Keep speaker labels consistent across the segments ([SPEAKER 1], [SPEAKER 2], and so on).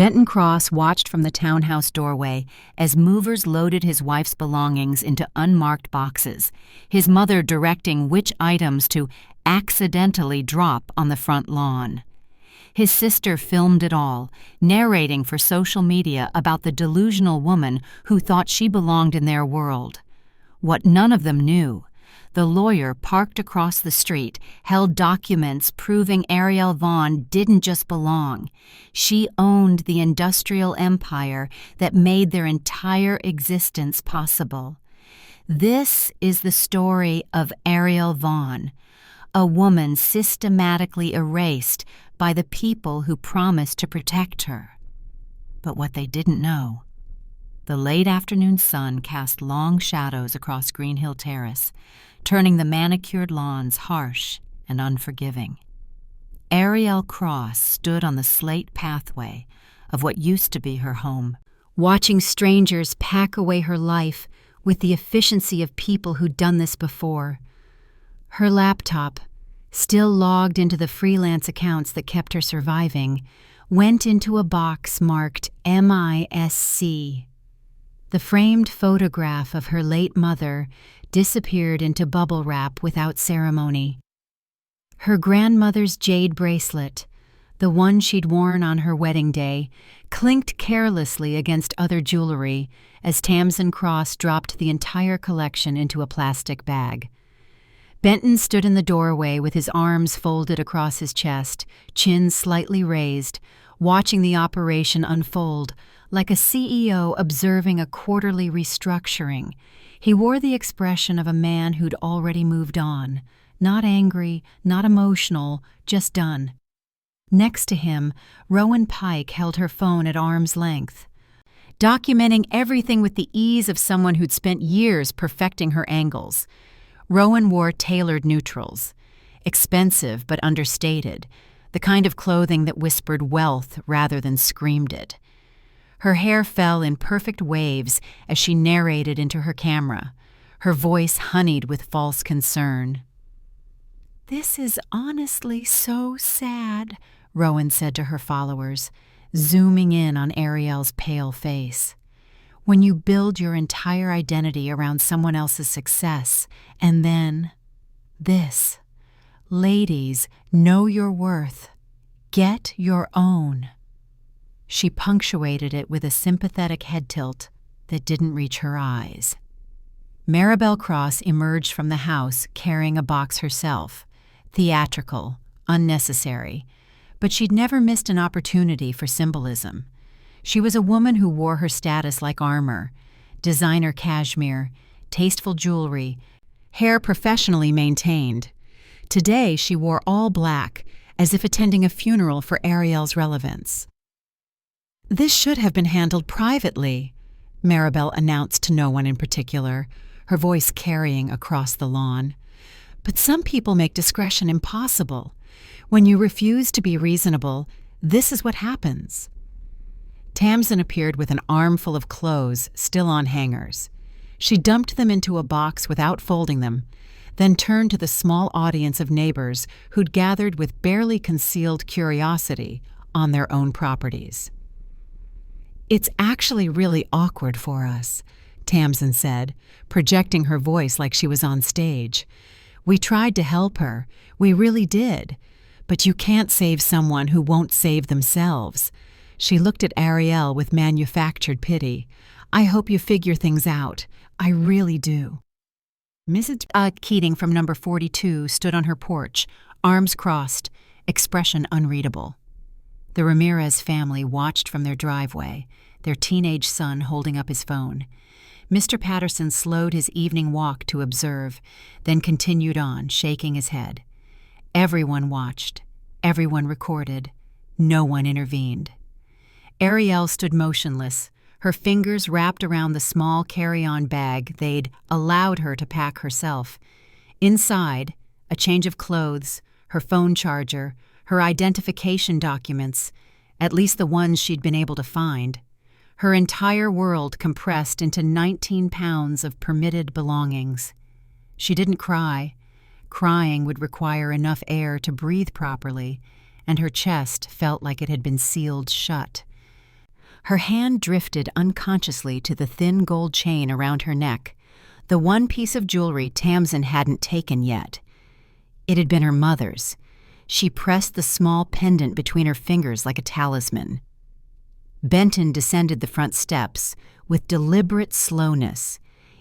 [SPEAKER 1] Benton Cross watched from the townhouse doorway as movers loaded his wife's belongings into unmarked boxes, his mother directing which items to accidentally drop on the front lawn. His sister filmed it all, narrating for social media about the delusional woman who thought she belonged in their world. What none of them knew, the lawyer parked across the street held documents proving Ariel Vaughn didn't just belong. She owned the industrial empire that made their entire existence possible. This is the story of Ariel Vaughn, a woman systematically erased by the people who promised to protect her. But what they didn't know. The late afternoon sun cast long shadows across Green Hill Terrace, turning the manicured lawns harsh and unforgiving. Ariel Cross stood on the slate pathway of what used to be her home, watching strangers pack away her life with the efficiency of people who'd done this before. Her laptop, still logged into the freelance accounts that kept her surviving, went into a box marked MISC. The framed photograph of her late mother disappeared into bubble wrap without ceremony. Her grandmother's jade bracelet, the one she'd worn on her wedding day, clinked carelessly against other jewelry as Tamsin Cross dropped the entire collection into a plastic bag. Benton stood in the doorway with his arms folded across his chest, chin slightly raised, watching the operation unfold like a CEO observing a quarterly restructuring. He wore the expression of a man who'd already moved on, not angry, not emotional, just done. Next to him, Rowan Pike held her phone at arm's length, documenting everything with the ease of someone who'd spent years perfecting her angles. Rowan wore tailored neutrals, expensive but understated, the kind of clothing that whispered wealth rather than screamed it. Her hair fell in perfect waves as she narrated into her camera, her voice honeyed with false concern. "This is honestly so sad," Rowan said to her followers, zooming in on Ariel's pale face. When you build your entire identity around someone else's success, and then this. Ladies, know your worth. Get your own. She punctuated it with a sympathetic head tilt that didn't reach her eyes. Maribel Cross emerged from the house carrying a box herself, theatrical, unnecessary, but she'd never missed an opportunity for symbolism. She was a woman who wore her status like armor, designer cashmere, tasteful jewelry, hair professionally maintained. Today she wore all black, as if attending a funeral for Ariel's relevance. "This should have been handled privately," Maribel announced to no one in particular, her voice carrying across the lawn. "But some people make discretion impossible. When you refuse to be reasonable, this is what happens." Tamsin appeared with an armful of clothes still on hangers. She dumped them into a box without folding them, then turned to the small audience of neighbors who'd gathered with barely concealed curiosity on their own properties. "It's actually really awkward for us," Tamsin said, projecting her voice like she was on stage. "We tried to help her, we really did, but you can't save someone who won't save themselves." She looked at Ariel with manufactured pity. "I hope you figure things out. I really do." Mrs. Keating from number 42 stood on her porch, arms crossed, expression unreadable. The Ramirez family watched from their driveway, their teenage son holding up his phone. Mr. Patterson slowed his evening walk to observe, then continued on, shaking his head. Everyone watched, everyone recorded, no one intervened. Ariel stood motionless, her fingers wrapped around the small carry-on bag they'd allowed her to pack herself. Inside, a change of clothes, her phone charger, her identification documents, at least the ones she'd been able to find. Her entire world compressed into 19 pounds of permitted belongings. She didn't cry. Crying would require enough air to breathe properly, and her chest felt like it had been sealed shut. Her hand drifted unconsciously to the thin gold chain around her neck, the one piece of jewelry Tamsin hadn't taken yet. It had been her mother's. She pressed the small pendant between her fingers like a talisman. Benton descended the front steps with deliberate slowness.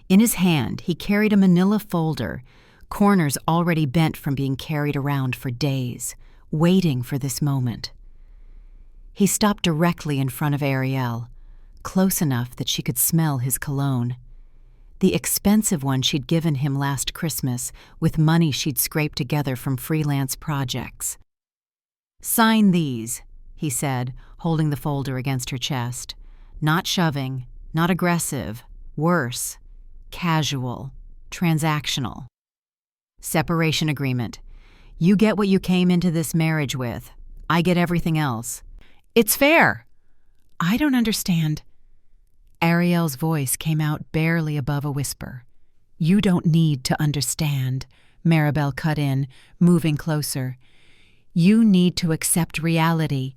[SPEAKER 1] In his hand, he carried a manila folder, corners already bent from being carried around for days, waiting for this moment. He stopped directly in front of Ariel, close enough that she could smell his cologne. The expensive one she'd given him last Christmas with money she'd scraped together from freelance projects. "Sign these," he said, holding the folder against her chest. "Not shoving, not aggressive, worse, casual, transactional. Separation agreement. You get what you came into this marriage with. I get everything else. It's fair." "I don't understand." Ariel's voice came out barely above a whisper. "You don't need to understand," Maribel cut in, moving closer. "You need to accept reality.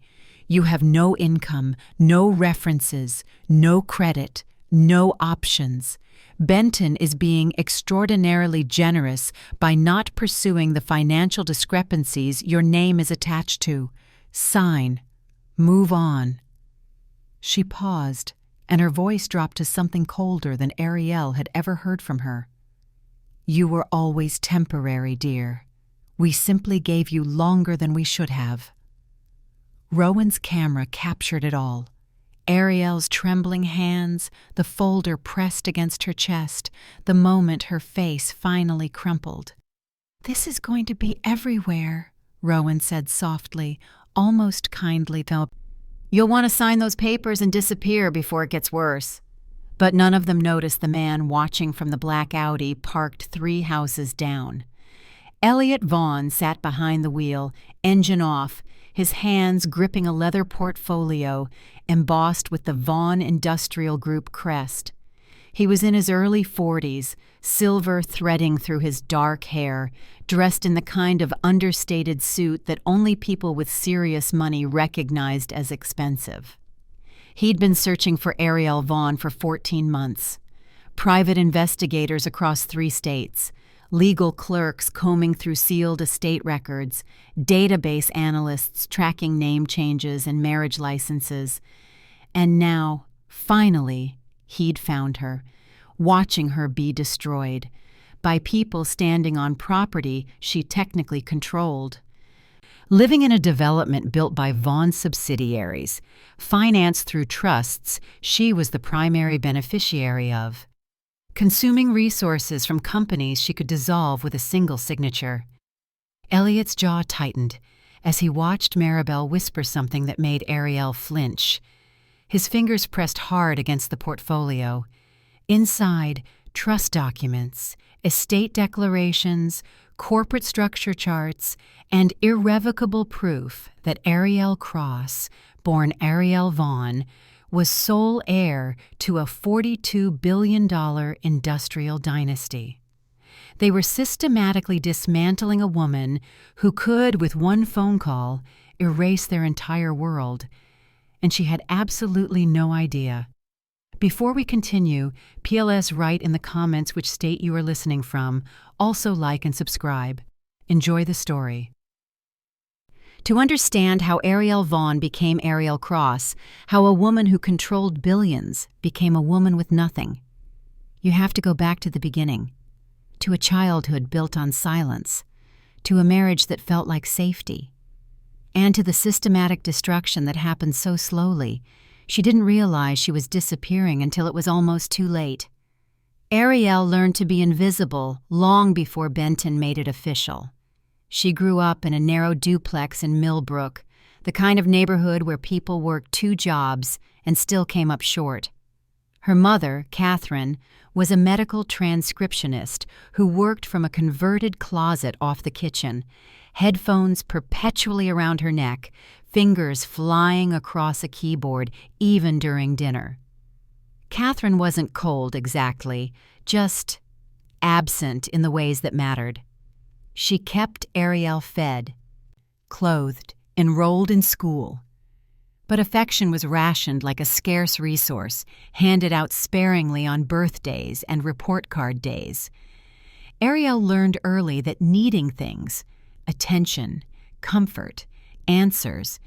[SPEAKER 1] You have no income, no references, no credit, no options. Benton is being extraordinarily generous by not pursuing the financial discrepancies your name is attached to. Sign. Move on." She paused, and her voice dropped to something colder than Ariel had ever heard from her. "You were always temporary, dear. We simply gave you longer than we should have." Rowan's camera captured it all. Ariel's trembling hands, the folder pressed against her chest, the moment her face finally crumpled. "This is going to be everywhere," Rowan said softly, almost kindly though. "You'll want to sign those papers and disappear before it gets worse." But none of them noticed the man watching from the black Audi parked 3 houses down. Elliot Vaughn sat behind the wheel, engine off, his hands gripping a leather portfolio embossed with the Vaughn Industrial Group crest. He was in his early 40s, silver threading through his dark hair, dressed in the kind of understated suit that only people with serious money recognized as expensive. He'd been searching for Ariel Vaughn for 14 months. Private investigators across 3 states, legal clerks combing through sealed estate records, database analysts tracking name changes and marriage licenses. And now, finally, he'd found her, watching her be destroyed, by people standing on property she technically controlled. Living in a development built by Vaughn subsidiaries, financed through trusts she was the primary beneficiary of. Consuming resources from companies she could dissolve with a single signature. Elliot's jaw tightened as he watched Maribel whisper something that made Ariel flinch. His fingers pressed hard against the portfolio. Inside, trust documents, estate declarations, corporate structure charts, and irrevocable proof that Ariel Cross, born Ariel Vaughn, was sole heir to a $42 billion industrial dynasty. They were systematically dismantling a woman who could, with one phone call, erase their entire world, and she had absolutely no idea. Before we continue, PLS write in the comments which state you are listening from. Also like and subscribe. Enjoy the story. To understand how Ariel Vaughn became Ariel Cross, how a woman who controlled billions became a woman with nothing, you have to go back to the beginning, to a childhood built on silence, to a marriage that felt like safety, and to the systematic destruction that happened so slowly she didn't realize she was disappearing until it was almost too late. Ariel learned to be invisible long before Benton made it official. She grew up in a narrow duplex in Millbrook, the kind of neighborhood where people worked 2 jobs and still came up short. Her mother, Catherine, was a medical transcriptionist who worked from a converted closet off the kitchen, headphones perpetually around her neck, fingers flying across a keyboard even during dinner. Catherine wasn't cold exactly, just absent in the ways that mattered. She kept Ariel fed, clothed, enrolled in school. But affection was rationed like a scarce resource, handed out sparingly on birthdays and report card days. Ariel learned early that needing things, attention, comfort, answers,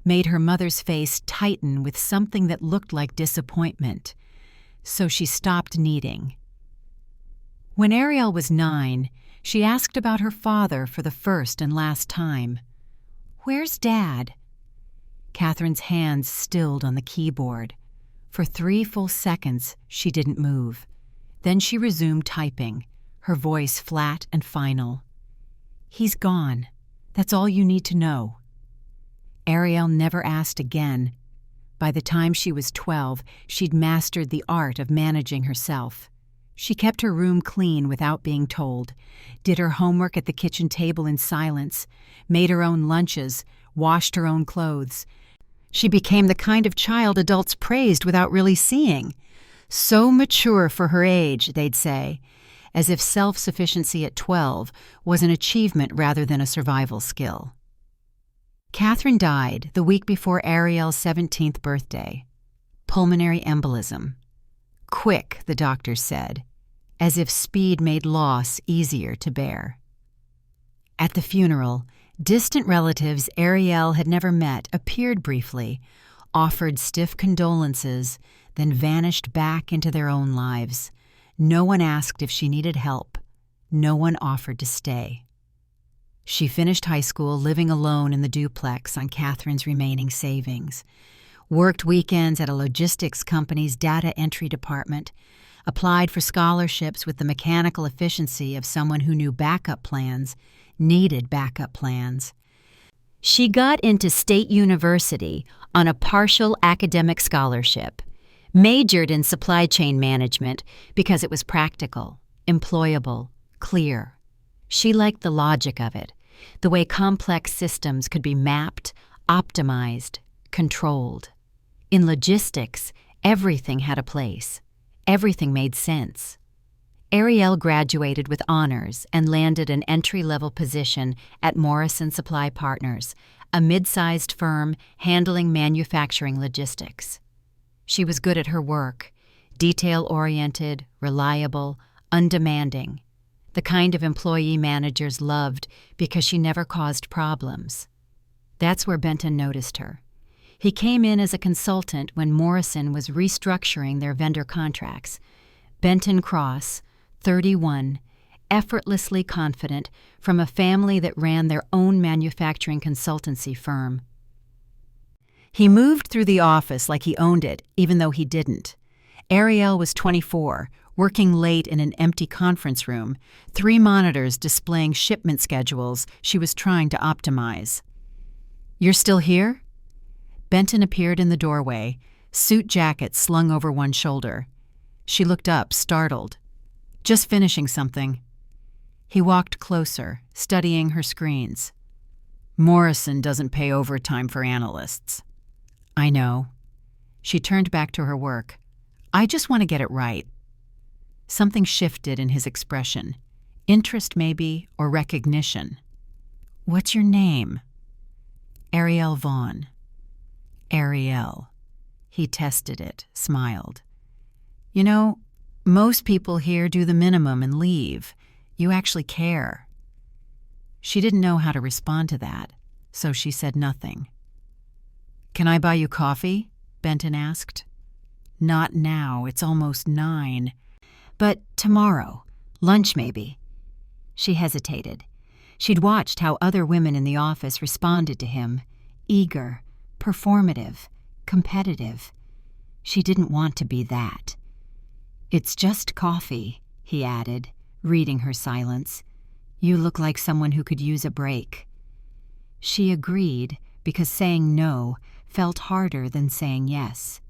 [SPEAKER 1] made her mother's face tighten with something that looked like disappointment. So she stopped needing. When Ariel was 9, she asked about her father for the first and last time. "Where's Dad?" Catherine's hands stilled on the keyboard. For 3 full seconds, she didn't move. Then she resumed typing, her voice flat and final. "He's gone. That's all you need to know." Ariel never asked again. By the time she was 12, she'd mastered the art of managing herself. She kept her room clean without being told, did her homework at the kitchen table in silence, made her own lunches, washed her own clothes. She became the kind of child adults praised without really seeing. So mature for her age, they'd say, as if self-sufficiency at 12 was an achievement rather than a survival skill. Catherine died the week before Ariel's 17th birthday. Pulmonary embolism. Quick, the doctors said, as if speed made loss easier to bear. At the funeral, distant relatives Ariel had never met appeared briefly, offered stiff condolences, then vanished back into their own lives. No one asked if she needed help. No one offered to stay. She finished high school living alone in the duplex on Catherine's remaining savings, worked weekends at a logistics company's data entry department, applied for scholarships with the mechanical efficiency of someone who knew backup plans, needed backup plans. She got into State University on a partial academic scholarship, majored in supply chain management because it was practical, employable, clear. She liked the logic of it, the way complex systems could be mapped, optimized, controlled. In logistics, everything had a place. Everything made sense. Ariel graduated with honors and landed an entry-level position at Morrison Supply Partners, a mid-sized firm handling manufacturing logistics. She was good at her work, detail-oriented, reliable, undemanding, the kind of employee managers loved because she never caused problems. That's where Benton noticed her. He came in as a consultant when Morrison was restructuring their vendor contracts. Benton Cross, 31, effortlessly confident, from a family that ran their own manufacturing consultancy firm. He moved through the office like he owned it, even though he didn't. Ariel was 24, working late in an empty conference room, 3 monitors displaying shipment schedules she was trying to optimize. "You're still here?" Benton appeared in the doorway, suit jacket slung over one shoulder. She looked up, startled. "Just finishing something." He walked closer, studying her screens. "Morrison doesn't pay overtime for analysts." "I know." She turned back to her work. "I just want to get it right." Something shifted in his expression. Interest, maybe, or recognition. "What's your name?" "Ariel Vaughn." "Ariel." He tested it, smiled. "You know, most people here do the minimum and leave. You actually care." She didn't know how to respond to that, so she said nothing. "Can I buy you coffee?" Benton asked. "Not now, it's almost 9. But tomorrow, lunch maybe." She hesitated. She'd watched how other women in the office responded to him, eager, performative, competitive. She didn't want to be that. "It's just coffee," he added, reading her silence. "You look like someone who could use a break." She agreed because saying no felt harder than saying yes.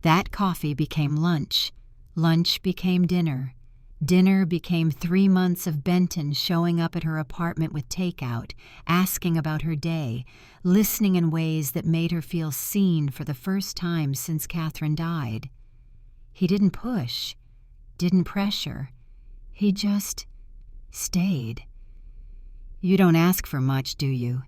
[SPEAKER 1] That coffee became lunch. Lunch became dinner. Dinner became 3 months of Benton showing up at her apartment with takeout, asking about her day, listening in ways that made her feel seen for the first time since Catherine died. He didn't push, didn't pressure. He just stayed. "You don't ask for much, do you?"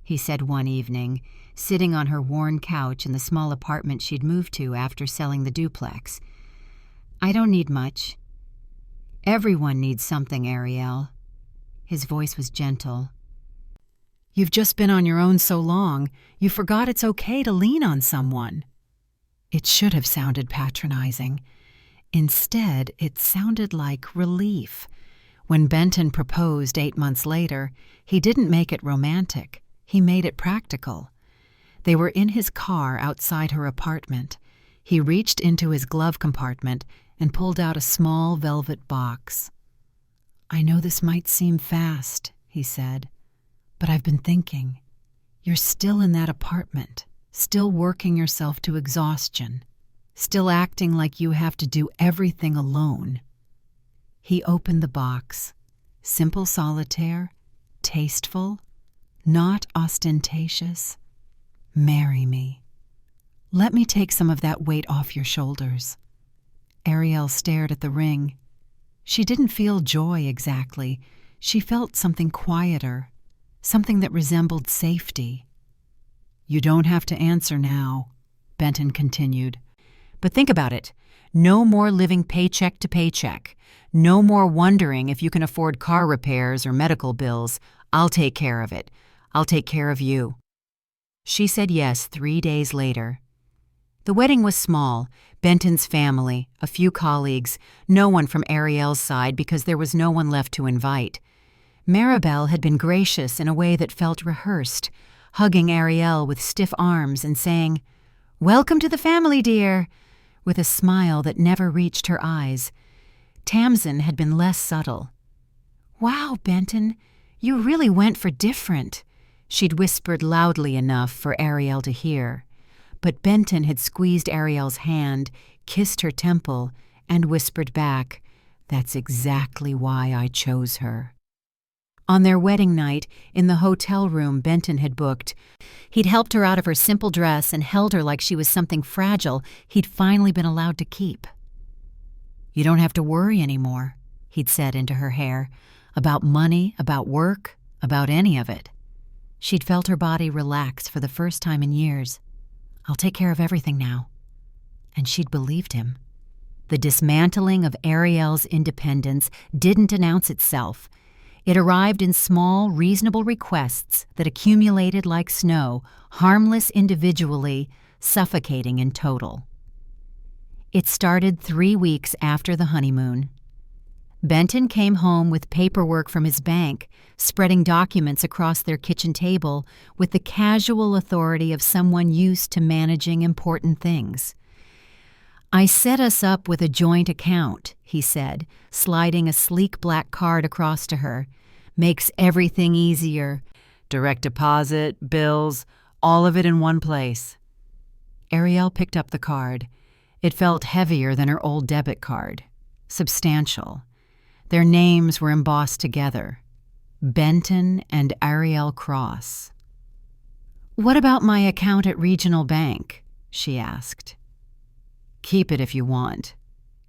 [SPEAKER 1] he said one evening, sitting on her worn couch in the small apartment she'd moved to after selling the duplex. "I don't need much." "Everyone needs something, Ariel." His voice was gentle. "You've just been on your own so long, you forgot it's okay to lean on someone." It should have sounded patronizing. Instead, it sounded like relief. When Benton proposed 8 months later, he didn't make it romantic. He made it practical. They were in his car outside her apartment. He reached into his glove compartment and pulled out a small velvet box. "I know this might seem fast," he said, "but I've been thinking. You're still in that apartment, still working yourself to exhaustion, still acting like you have to do everything alone." He opened the box. Simple solitaire, tasteful, not ostentatious. "Marry me. Let me take some of that weight off your shoulders." Ariel stared at the ring. She didn't feel joy exactly. She felt something quieter, something that resembled safety. "You don't have to answer now," Benton continued. "But think about it. No more living paycheck to paycheck. No more wondering if you can afford car repairs or medical bills. I'll take care of it. I'll take care of you." She said yes 3 days later. The wedding was small. Benton's family, a few colleagues, no one from Ariel's side because there was no one left to invite. Maribel had been gracious in a way that felt rehearsed, hugging Ariel with stiff arms and saying, "Welcome to the family, dear," with a smile that never reached her eyes. Tamsin had been less subtle. "Wow, Benton, you really went for different," she'd whispered loudly enough for Ariel to hear. But Benton had squeezed Ariel's hand, kissed her temple, and whispered back, "That's exactly why I chose her." On their wedding night, in the hotel room Benton had booked, he'd helped her out of her simple dress and held her like she was something fragile he'd finally been allowed to keep. "You don't have to worry anymore," he'd said into her hair, "about money, about work, about any of it." She'd felt her body relax for the first time in years. "I'll take care of everything now." And she'd believed him. The dismantling of Ariel's independence didn't announce itself. It arrived in small, reasonable requests that accumulated like snow, harmless individually, suffocating in total. It started 3 weeks after the honeymoon. Benton came home with paperwork from his bank, spreading documents across their kitchen table with the casual authority of someone used to managing important things. "I set us up with a joint account," he said, sliding a sleek black card across to her. "Makes everything easier. Direct deposit, bills, all of it in one place." Ariel picked up the card. It felt heavier than her old debit card. Substantial. Their names were embossed together. Benton and Ariel Cross. "What about my account at Regional Bank?" she asked. "Keep it if you want."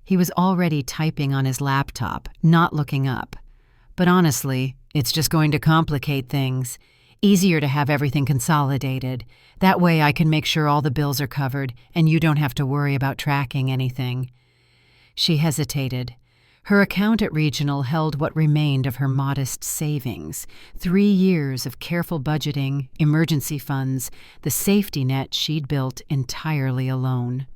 [SPEAKER 1] He was already typing on his laptop, not looking up. "But honestly, it's just going to complicate things. Easier to have everything consolidated. That way I can make sure all the bills are covered and you don't have to worry about tracking anything." She hesitated. Her account at Regional held what remained of her modest savings, 3 years of careful budgeting, emergency funds, the safety net she'd built entirely alone.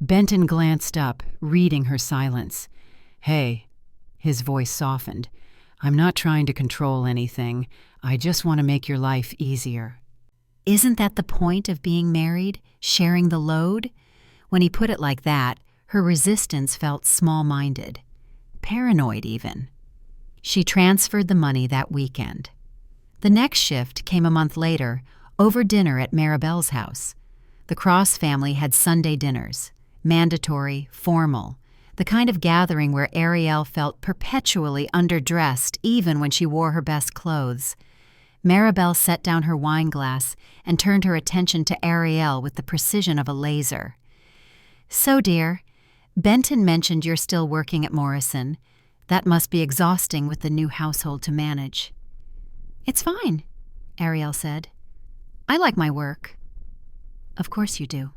[SPEAKER 1] Benton glanced up, reading her silence. "Hey," his voice softened, "I'm not trying to control anything. I just want to make your life easier." Isn't that the point of being married, sharing the load? When he put it like that, her resistance felt small-minded. Paranoid, even. She transferred the money that weekend. The next shift came a month later, over dinner at Maribel's house. The Cross family had Sunday dinners, mandatory, formal, the kind of gathering where Ariel felt perpetually underdressed even when she wore her best clothes. Maribel set down her wine glass and turned her attention to Ariel with the precision of a laser. "So, dear, Benton mentioned you're still working at Morrison. That must be exhausting with the new household to manage." "It's fine," Ariel said. "I like my work. Of course you do.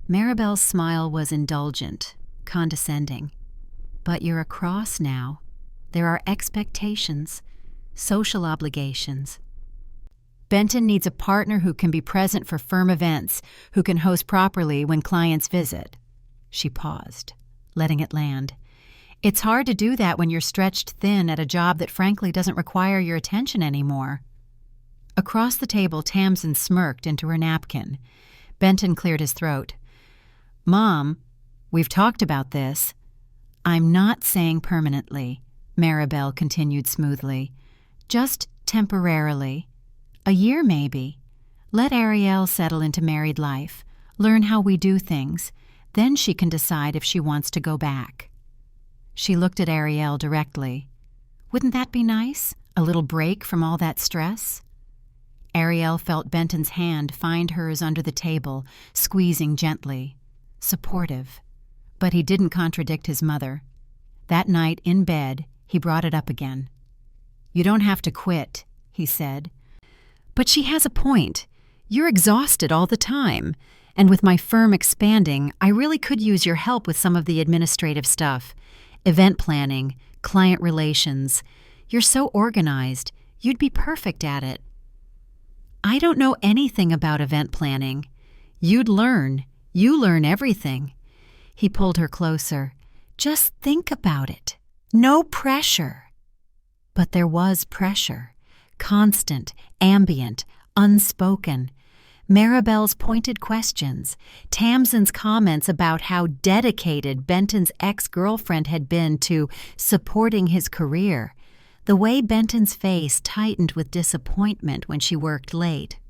[SPEAKER 1] Maribel's smile was indulgent, condescending. But you're across now. There are expectations, social obligations. Benton needs a partner who can be present for firm events, who can host properly when clients visit. She paused, letting it land. It's hard to do that when you're stretched thin at a job that frankly doesn't require your attention anymore. Across the table, Tamsin smirked into her napkin. Benton cleared his throat. Mom, we've talked about this. I'm not saying permanently, Maribel continued smoothly. Just temporarily. A year maybe. Let Ariel settle into married life, learn how we do things. Then she can decide if she wants to go back. She looked at Ariel directly. Wouldn't that be nice? A little break from all that stress? Ariel felt Benton's hand find hers under the table, squeezing gently. Supportive. But he didn't contradict his mother. That night, in bed, he brought it up again. You don't have to quit, he said. But she has a point. You're exhausted all the time. And with my firm expanding, I really could use your help with some of the administrative stuff. Event planning, client relations. You're so organized. You'd be perfect at it. I don't know anything about event planning. You'd learn. You learn everything. He pulled her closer. Just think about it. No pressure. But there was pressure. Constant, ambient, unspoken. Maribel's pointed questions, Tamsin's comments about how dedicated Benton's ex-girlfriend had been to supporting his career, the way Benton's face tightened with disappointment when she worked late.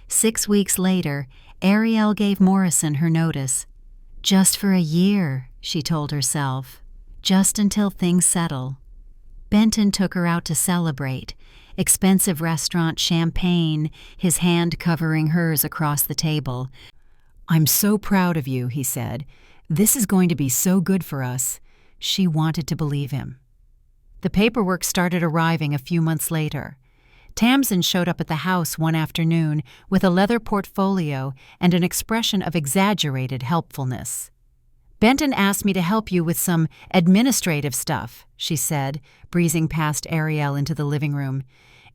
[SPEAKER 1] 6 weeks later, Ariel gave Morrison her notice. Just for a year, she told herself. Just until things settle. Benton took her out to celebrate. Expensive restaurant champagne, his hand covering hers across the table. I'm so proud of you, he said. This is going to be so good for us. She wanted to believe him. The paperwork started arriving a few months later. Tamsin showed up at the house one afternoon with a leather portfolio and an expression of exaggerated helpfulness. Benton asked me to help you with some administrative stuff, she said, breezing past Ariel into the living room.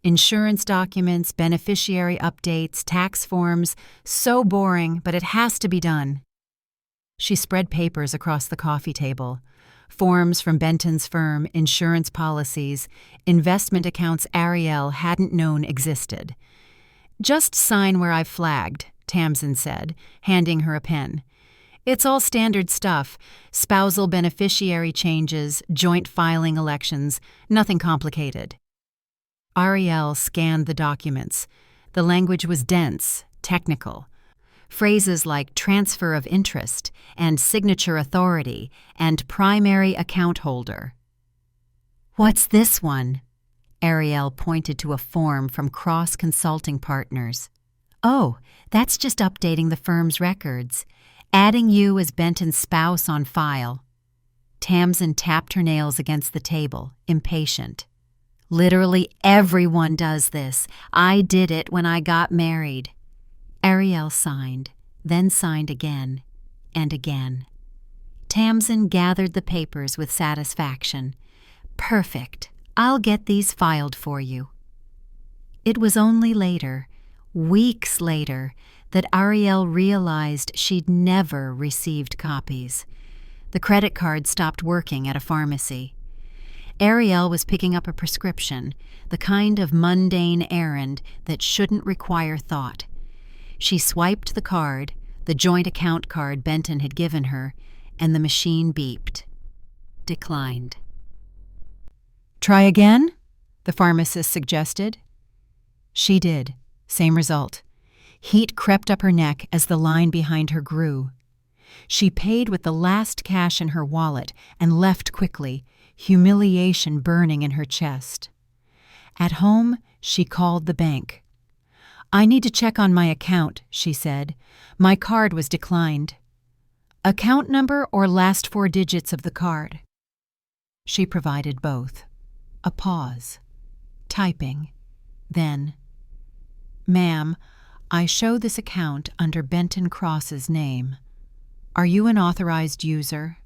[SPEAKER 1] Insurance documents, beneficiary updates, tax forms. So boring, but it has to be done. She spread papers across the coffee table. Forms from Benton's firm, insurance policies, investment accounts Ariel hadn't known existed. Just sign where I've flagged, Tamsin said, handing her a pen. It's all standard stuff, spousal beneficiary changes, joint filing elections, nothing complicated. Ariel scanned the documents. The language was dense, technical. Phrases like transfer of interest and signature authority and primary account holder. What's this one? Ariel pointed to a form from Cross Consulting Partners. Oh, that's just updating the firm's records. Adding you as Benton's spouse on file. Tamsin tapped her nails against the table, impatient. Literally everyone does this. I did it when I got married. Ariel signed, then signed again, and again. Tamsin gathered the papers with satisfaction. Perfect. I'll get these filed for you. It was only later, weeks later, that Ariel realized she'd never received copies. The credit card stopped working at a pharmacy. Ariel was picking up a prescription, the kind of mundane errand that shouldn't require thought. She swiped the card, the joint account card Benton had given her, and the machine beeped. Declined. Try again? The pharmacist suggested. She did. Same result. Heat crept up her neck as the line behind her grew. She paid with the last cash in her wallet and left quickly, humiliation burning in her chest. At home, she called the bank. I need to check on my account, she said. My card was declined. Account number or last 4 digits of the card? She provided both. A pause. Typing. Then, Ma'am, I show this account under Benton Cross's name. Are you an authorized user?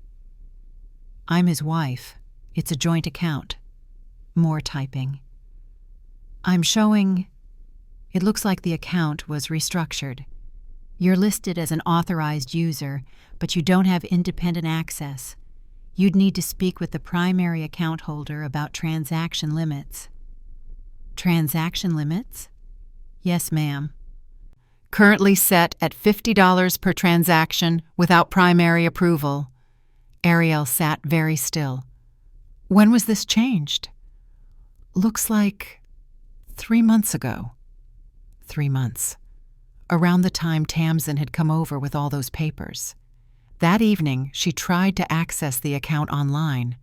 [SPEAKER 1] I'm his wife. It's a joint account. More typing. I'm showing... It looks like the account was restructured. You're listed as an authorized user, but you don't have independent access. You'd need to speak with the primary account holder about transaction limits. Transaction limits? Yes, ma'am. Currently set at $50 per transaction without primary approval. Ariel sat very still. When was this changed? Looks like 3 months ago. 3 months. Around the time Tamsin had come over with all those papers. That evening, she tried to access the account online.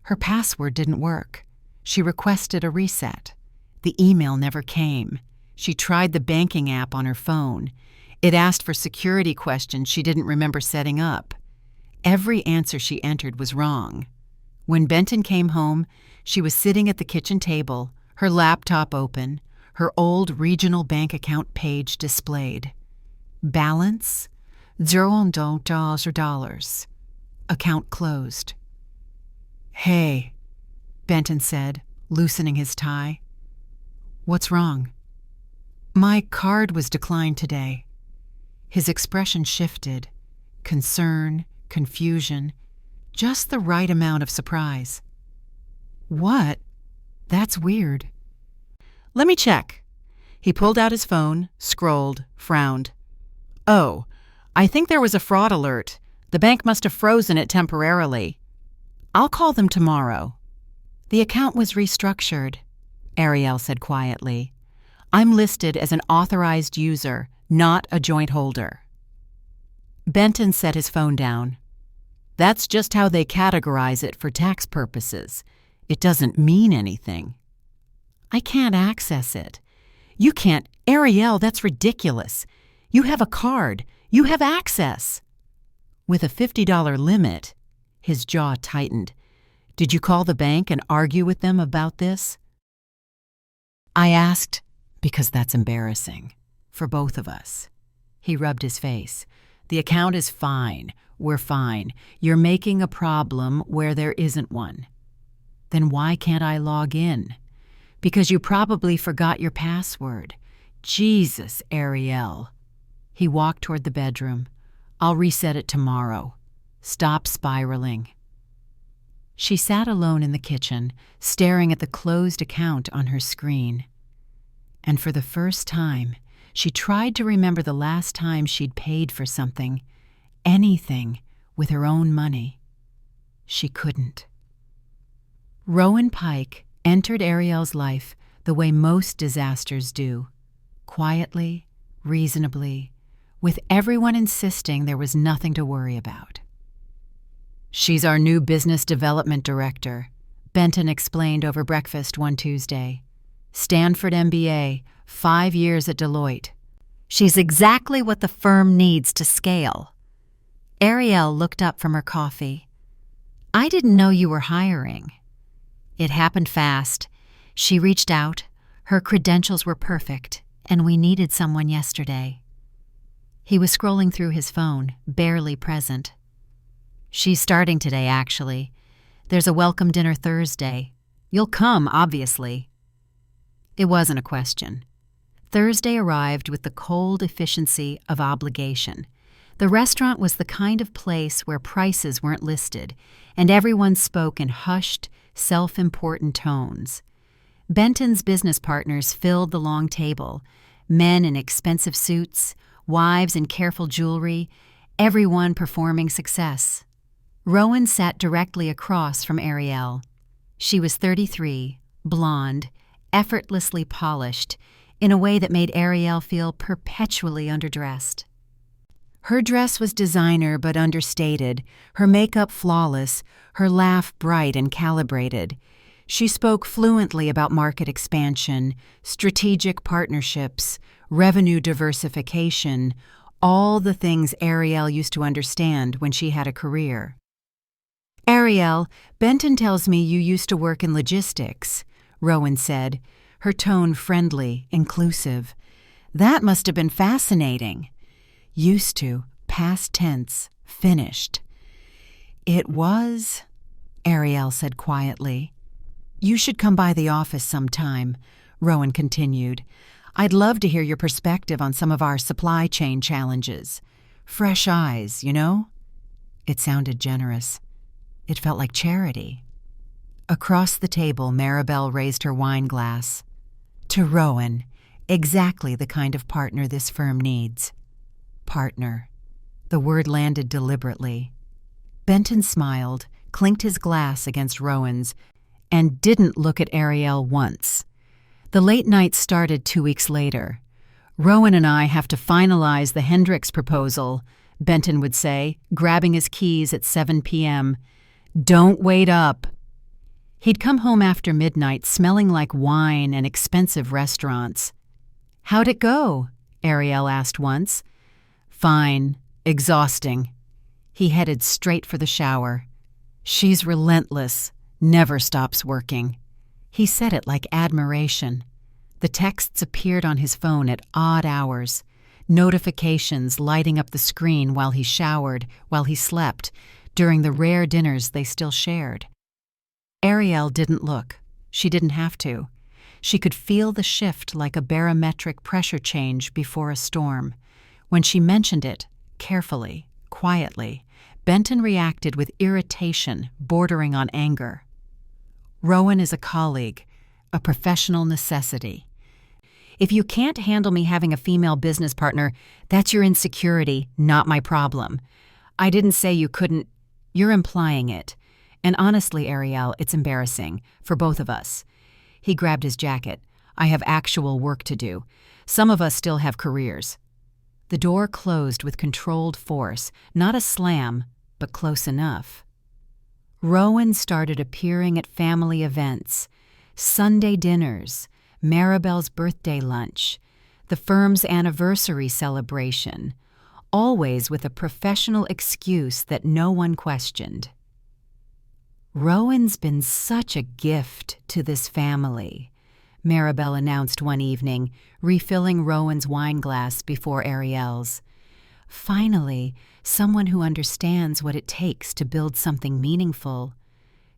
[SPEAKER 1] Her password didn't work. She requested a reset. The email never came. She tried the banking app on her phone. It asked for security questions she didn't remember setting up. Every answer she entered was wrong. When Benton came home, she was sitting at the kitchen table, her laptop open, her old regional bank account page displayed. Balance? $0. Account closed. Hey, Benton said, loosening his tie. What's wrong? My card was declined today. His expression shifted. Concern, confusion, just the right amount of surprise. What? That's weird. Let me check. He pulled out his phone, scrolled, frowned. Oh, I think there was a fraud alert. The bank must have frozen it temporarily. I'll call them tomorrow. The account was restructured, Ariel said quietly. I'm listed as an authorized user, not a joint holder. Benton set his phone down. That's just how they categorize it for tax purposes. It doesn't mean anything. I can't access it. You can't. Ariel, that's ridiculous. You have a card. You have access. With a $50 limit, his jaw tightened. Did you call the bank and argue with them about this? I asked, because that's embarrassing. For both of us. He rubbed his face. The account is fine. We're fine. You're making a problem where there isn't one. Then why can't I log in? Because you probably forgot your password. Jesus, Ariel. He walked toward the bedroom. I'll reset it tomorrow. Stop spiraling. She sat alone in the kitchen, staring at the closed account on her screen. And for the first time, she tried to remember the last time she'd paid for something, anything, with her own money. She couldn't. Rowan Pike entered Ariel's life the way most disasters do, quietly, reasonably, with everyone insisting there was nothing to worry about. She's our new business development director, Benton explained over breakfast one Tuesday. Stanford MBA, 5 years at Deloitte. She's exactly what the firm needs to scale. Ariel looked up from her coffee. I didn't know you were hiring. It happened fast. She reached out. Her credentials were perfect, and we needed someone yesterday. He was scrolling through his phone, barely present. She's starting today, actually. There's a welcome dinner Thursday. You'll come, obviously. It wasn't a question. Thursday arrived with the cold efficiency of obligation. The restaurant was the kind of place where prices weren't listed, and everyone spoke in hushed, self-important tones. Benton's business partners filled the long table, men in expensive suits, wives in careful jewelry, everyone performing success. Rowan sat directly across from Ariel. She was 33, blonde, effortlessly polished, in a way that made Ariel feel perpetually underdressed. Her dress was designer but understated, her makeup flawless, her laugh bright and calibrated. She spoke fluently about market expansion, strategic partnerships, revenue diversification, all the things Ariel used to understand when she had a career. Ariel, Benton tells me you used to work in logistics, Rowan said, her tone friendly, inclusive. That must have been fascinating. Used to, past tense, finished. It was, Ariel said quietly. You should come by the office sometime, Rowan continued. I'd love to hear your perspective on some of our supply chain challenges. Fresh eyes, you know? It sounded generous. It felt like charity. Across the table, Maribel raised her wine glass. To Rowan, exactly the kind of partner this firm needs. Partner. The word landed deliberately. Benton smiled, clinked his glass against Rowan's, and didn't look at Ariel once. The late night started 2 weeks later. Rowan and I have to finalize the Hendricks proposal, Benton would say, grabbing his keys at 7 p.m. Don't wait up. He'd come home after midnight smelling like wine and expensive restaurants. How'd it go? Ariel asked once. Fine. Exhausting. He headed straight for the shower. She's relentless, never stops working. He said it like admiration. The texts appeared on his phone at odd hours, notifications lighting up the screen while he showered, while he slept, during the rare dinners they still shared. Ariel didn't look. She didn't have to. She could feel the shift like a barometric pressure change before a storm. When she mentioned it, carefully, quietly, Benton reacted with irritation bordering on anger. Rowan is a colleague, a professional necessity. If you can't handle me having a female business partner, that's your insecurity, not my problem. I didn't say you couldn't. You're implying it. And honestly, Ariel, it's embarrassing, for both of us. He grabbed his jacket. I have actual work to do. Some of us still have careers. The door closed with controlled force, not a slam, but close enough. Rowan started appearing at family events, Sunday dinners, Maribel's birthday lunch, the firm's anniversary celebration, always with a professional excuse that no one questioned. Rowan's been such a gift to this family, Maribel announced one evening, refilling Rowan's wine glass before Ariel's. Finally, someone who understands what it takes to build something meaningful.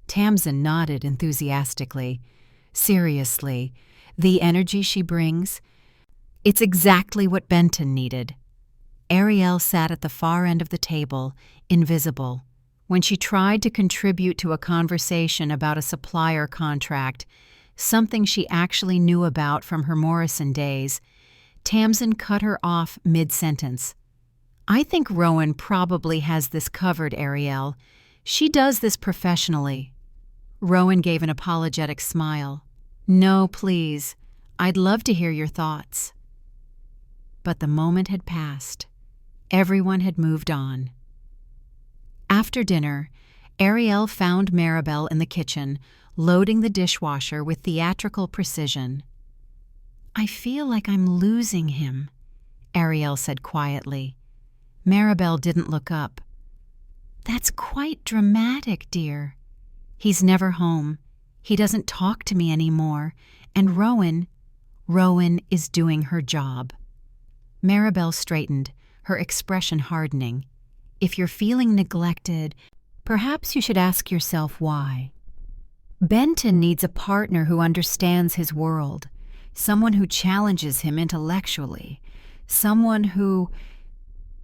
[SPEAKER 1] Tamsin nodded enthusiastically. Seriously, the energy she brings? It's exactly what Benton needed. Ariel sat at the far end of the table, invisible. When she tried to contribute to a conversation about a supplier contract, something she actually knew about from her Morrison days, Tamsin cut her off mid-sentence. I think Rowan probably has this covered, Ariel. She does this professionally. Rowan gave an apologetic smile. No, please. I'd love to hear your thoughts. But the moment had passed. Everyone had moved on. After dinner, Ariel found Maribel in the kitchen, loading the dishwasher with theatrical precision. I feel like I'm losing him, Ariel said quietly. Maribel didn't look up. That's quite dramatic, dear. He's never home. He doesn't talk to me anymore. And Rowan is doing her job. Maribel straightened, her expression hardening. If you're feeling neglected, perhaps you should ask yourself why. Benton needs a partner who understands his world, someone who challenges him intellectually, someone who...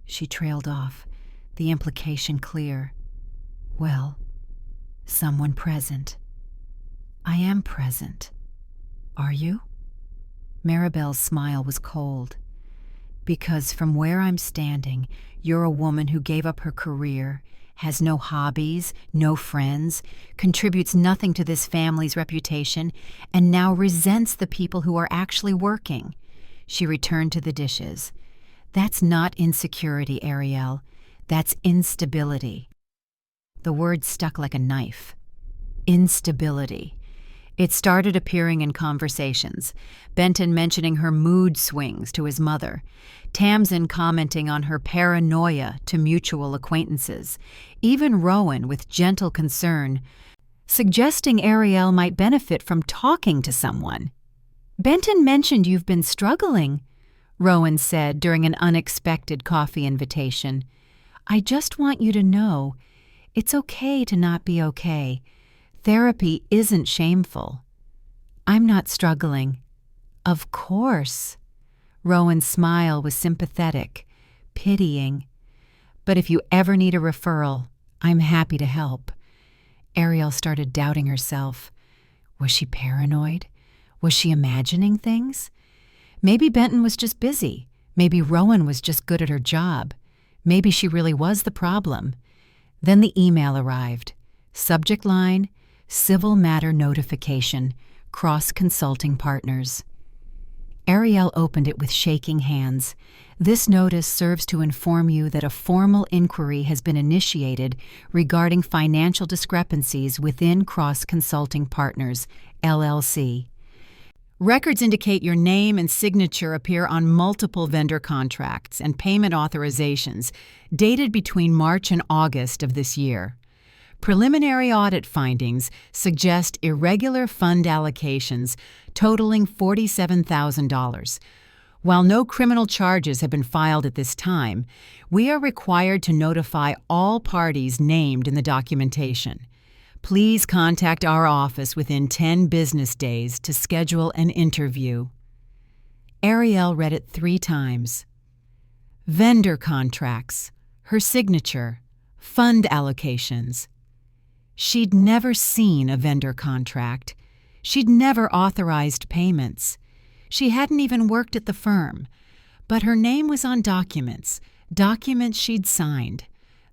[SPEAKER 1] She trailed off, the implication clear. Well, someone present. I am present. Are you? Maribel's smile was cold. Because from where I'm standing, you're a woman who gave up her career, has no hobbies, no friends, contributes nothing to this family's reputation, and now resents the people who are actually working. She returned to the dishes. That's not insecurity, Ariel. That's instability. The word stuck like a knife. Instability. It started appearing in conversations, Benton mentioning her mood swings to his mother, Tamsin commenting on her paranoia to mutual acquaintances, even Rowan with gentle concern, suggesting Ariel might benefit from talking to someone. Benton mentioned you've been struggling. Rowan said during an unexpected coffee invitation. "I just want you to know it's okay to not be okay. Therapy isn't shameful." "I'm not struggling." "Of course." Rowan's smile was sympathetic, pitying. "But if you ever need a referral, I'm happy to help." Ariel started doubting herself. Was she paranoid? Was she imagining things? Maybe Benton was just busy. Maybe Rowan was just good at her job. Maybe she really was the problem. Then the email arrived. Subject line, Civil Matter Notification, Cross Consulting Partners. Ariel opened it with shaking hands. This notice serves to inform you that a formal inquiry has been initiated regarding financial discrepancies within Cross Consulting Partners, LLC. Records indicate your name and signature appear on multiple vendor contracts and payment authorizations dated between March and August of this year. Preliminary audit findings suggest irregular fund allocations totaling $47,000. While no criminal charges have been filed at this time, we are required to notify all parties named in the documentation. Please contact our office within 10 business days to schedule an interview. Ariel read it 3 times. Vendor contracts, her signature, fund allocations. She'd never seen a vendor contract. She'd never authorized payments. She hadn't even worked at the firm. But her name was on documents she'd signed.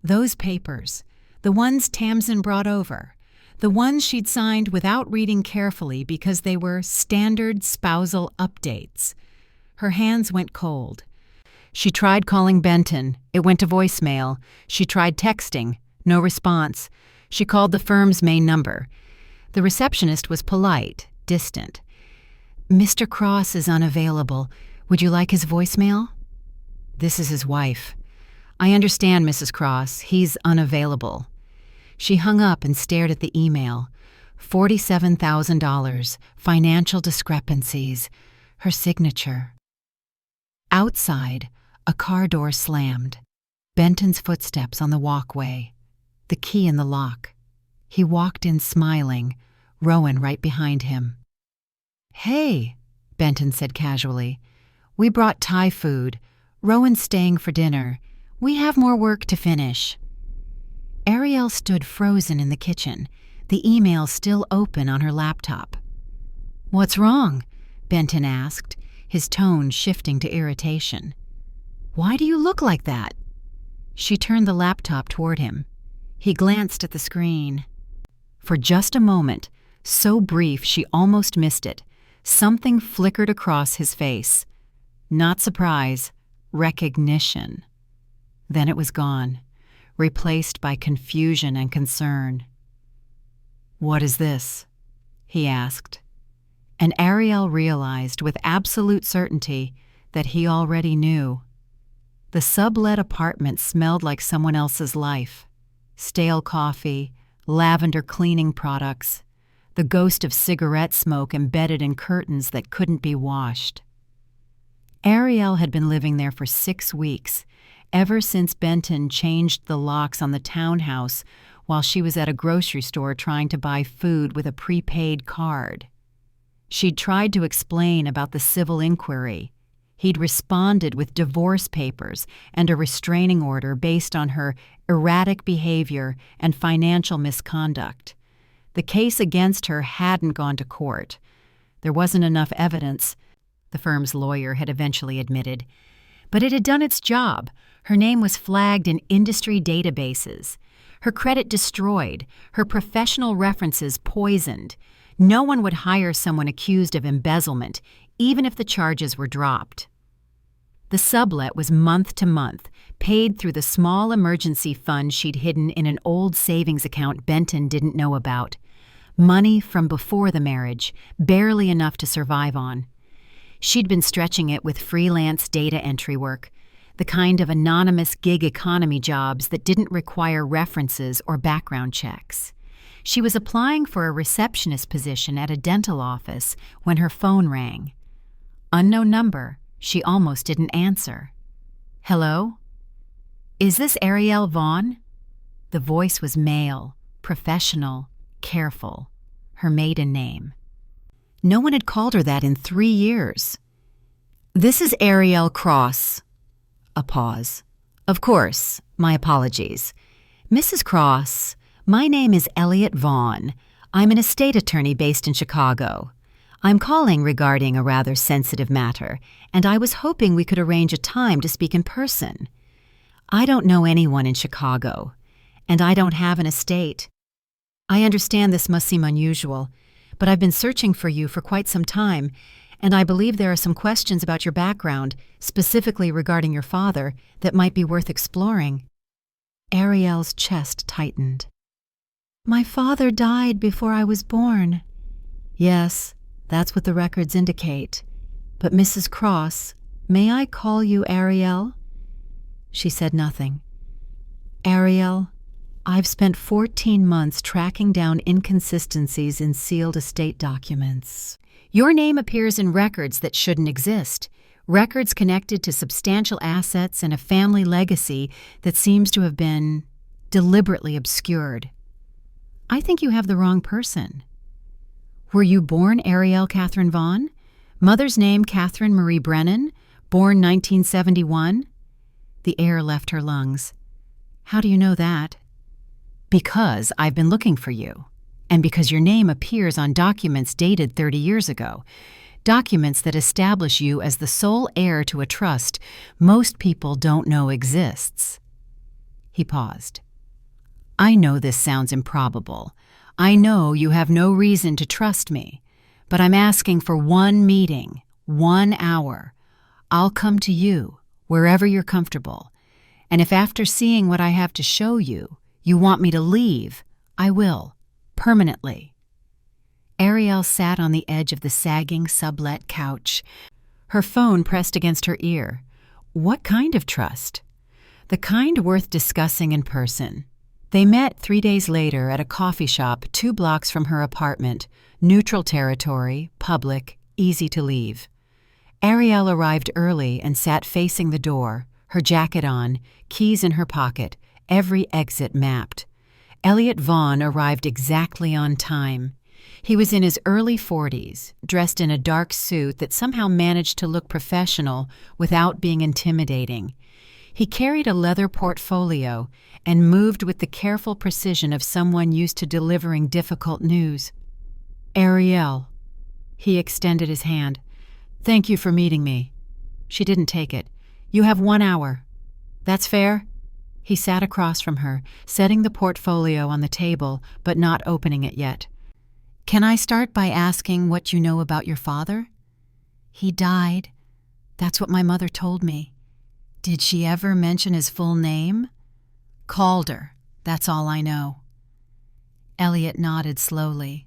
[SPEAKER 1] Those papers, the ones Tamsin brought over, the ones she'd signed without reading carefully because they were standard spousal updates. Her hands went cold. She tried calling Benton. It went to voicemail. She tried texting. No response. She called the firm's main number. The receptionist was polite, distant. "Mr. Cross is unavailable. Would you like his voicemail?" "This is his wife." "I understand, Mrs. Cross. He's unavailable." She hung up and stared at the email. $47,000, financial discrepancies, her signature. Outside, a car door slammed. Benton's footsteps on the walkway. The key in the lock. He walked in smiling, Rowan right behind him. "Hey," Benton said casually. "We brought Thai food. Rowan's staying for dinner. We have more work to finish." Ariel stood frozen in the kitchen, the email still open on her laptop. "What's wrong?" Benton asked, his tone shifting to irritation. "Why do you look like that?" She turned the laptop toward him. He glanced at the screen. For just a moment, so brief she almost missed it, something flickered across his face. Not surprise, recognition. Then it was gone, replaced by confusion and concern. "What is this?" he asked. And Ariel realized with absolute certainty that he already knew. The sublet apartment smelled like someone else's life. Stale coffee, lavender cleaning products, the ghost of cigarette smoke embedded in curtains that couldn't be washed. Ariel had been living there for 6 weeks, ever since Benton changed the locks on the townhouse while she was at a grocery store trying to buy food with a prepaid card. She'd tried to explain about the civil inquiry. He'd responded with divorce papers and a restraining order based on her erratic behavior and financial misconduct. The case against her hadn't gone to court. There wasn't enough evidence, the firm's lawyer had eventually admitted. But it had done its job. Her name was flagged in industry databases. Her credit destroyed, her professional references poisoned. No one would hire someone accused of embezzlement, even if the charges were dropped. The sublet was month to month, paid through the small emergency fund she'd hidden in an old savings account Benton didn't know about. Money from before the marriage, barely enough to survive on. She'd been stretching it with freelance data entry work, the kind of anonymous gig economy jobs that didn't require references or background checks. She was applying for a receptionist position at a dental office when her phone rang. Unknown number, She almost didn't answer. "Hello? Is this Ariel Vaughn?" The voice was male, professional, careful, her maiden name. No one had called her that in 3 years. "This is Ariel Cross." A pause. "Of course, my apologies. Mrs. Cross, my name is Elliot Vaughn. I'm an estate attorney based in Chicago. I'm calling regarding a rather sensitive matter, and I was hoping we could arrange a time to speak in person. I don't know anyone in Chicago, and I don't have an estate. I understand this must seem unusual, but I've been searching for you for quite some time, and I believe there are some questions about your background, specifically regarding your father, that might be worth exploring." Ariel's chest tightened. "My father died before I was born." "Yes, that's what the records indicate. But Mrs. Cross, may I call you Ariel?" She said nothing. "Ariel, I've spent 14 months tracking down inconsistencies in sealed estate documents. Your name appears in records that shouldn't exist, records connected to substantial assets and a family legacy that seems to have been deliberately obscured. I think you have the wrong person. Were you born Ariel Catherine Vaughn? Mother's name Catherine Marie Brennan, born 1971? The air left her lungs. "How do you know that?" "Because I've been looking for you, and because your name appears on documents dated 30 years ago, documents that establish you as the sole heir to a trust most people don't know exists." He paused. "I know this sounds improbable. I know you have no reason to trust me, but I'm asking for one meeting, 1 hour. I'll come to you, wherever you're comfortable, and if after seeing what I have to show you, you want me to leave, I will, permanently." Ariel sat on the edge of the sagging sublet couch, her phone pressed against her ear. What kind of trust? The kind worth discussing in person. They met 3 days later at a coffee shop 2 blocks from her apartment, neutral territory, public, easy to leave. Ariel arrived early and sat facing the door, her jacket on, keys in her pocket, every exit mapped. Elliot Vaughn arrived exactly on time. He was in his early 40s, dressed in a dark suit that somehow managed to look professional without being intimidating. He carried a leather portfolio and moved with the careful precision of someone used to delivering difficult news. "Ariel." He extended his hand. "Thank you for meeting me." She didn't take it. "You have 1 hour. That's fair?" He sat across from her, setting the portfolio on the table, but not opening it yet. "Can I start by asking what you know about your father?" "He died. That's what my mother told me." "Did she ever mention his full name?" "Calder. That's all I know." Elliot nodded slowly.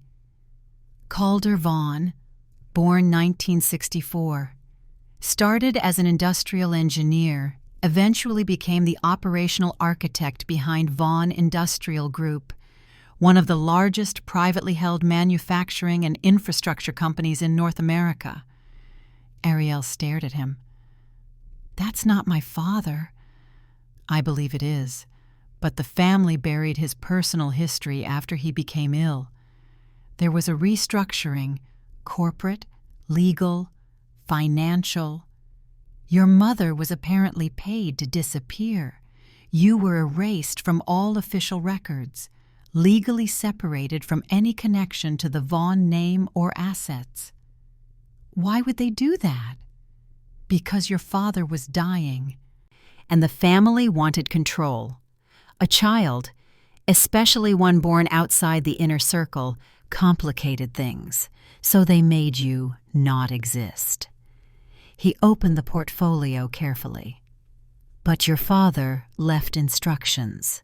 [SPEAKER 1] "Calder Vaughn, born 1964. Started as an industrial engineer, eventually became the operational architect behind Vaughn Industrial Group, one of the largest privately held manufacturing and infrastructure companies in North America." Ariel stared at him. "That's not my father." "I believe it is, but the family buried his personal history after he became ill. There was a restructuring, corporate, legal, financial. Your mother was apparently paid to disappear. You were erased from all official records, legally separated from any connection to the Vaughn name or assets." "Why would they do that?" "Because your father was dying, and the family wanted control. A child, especially one born outside the inner circle, complicated things, so they made you not exist." He opened the portfolio carefully. "But your father left instructions,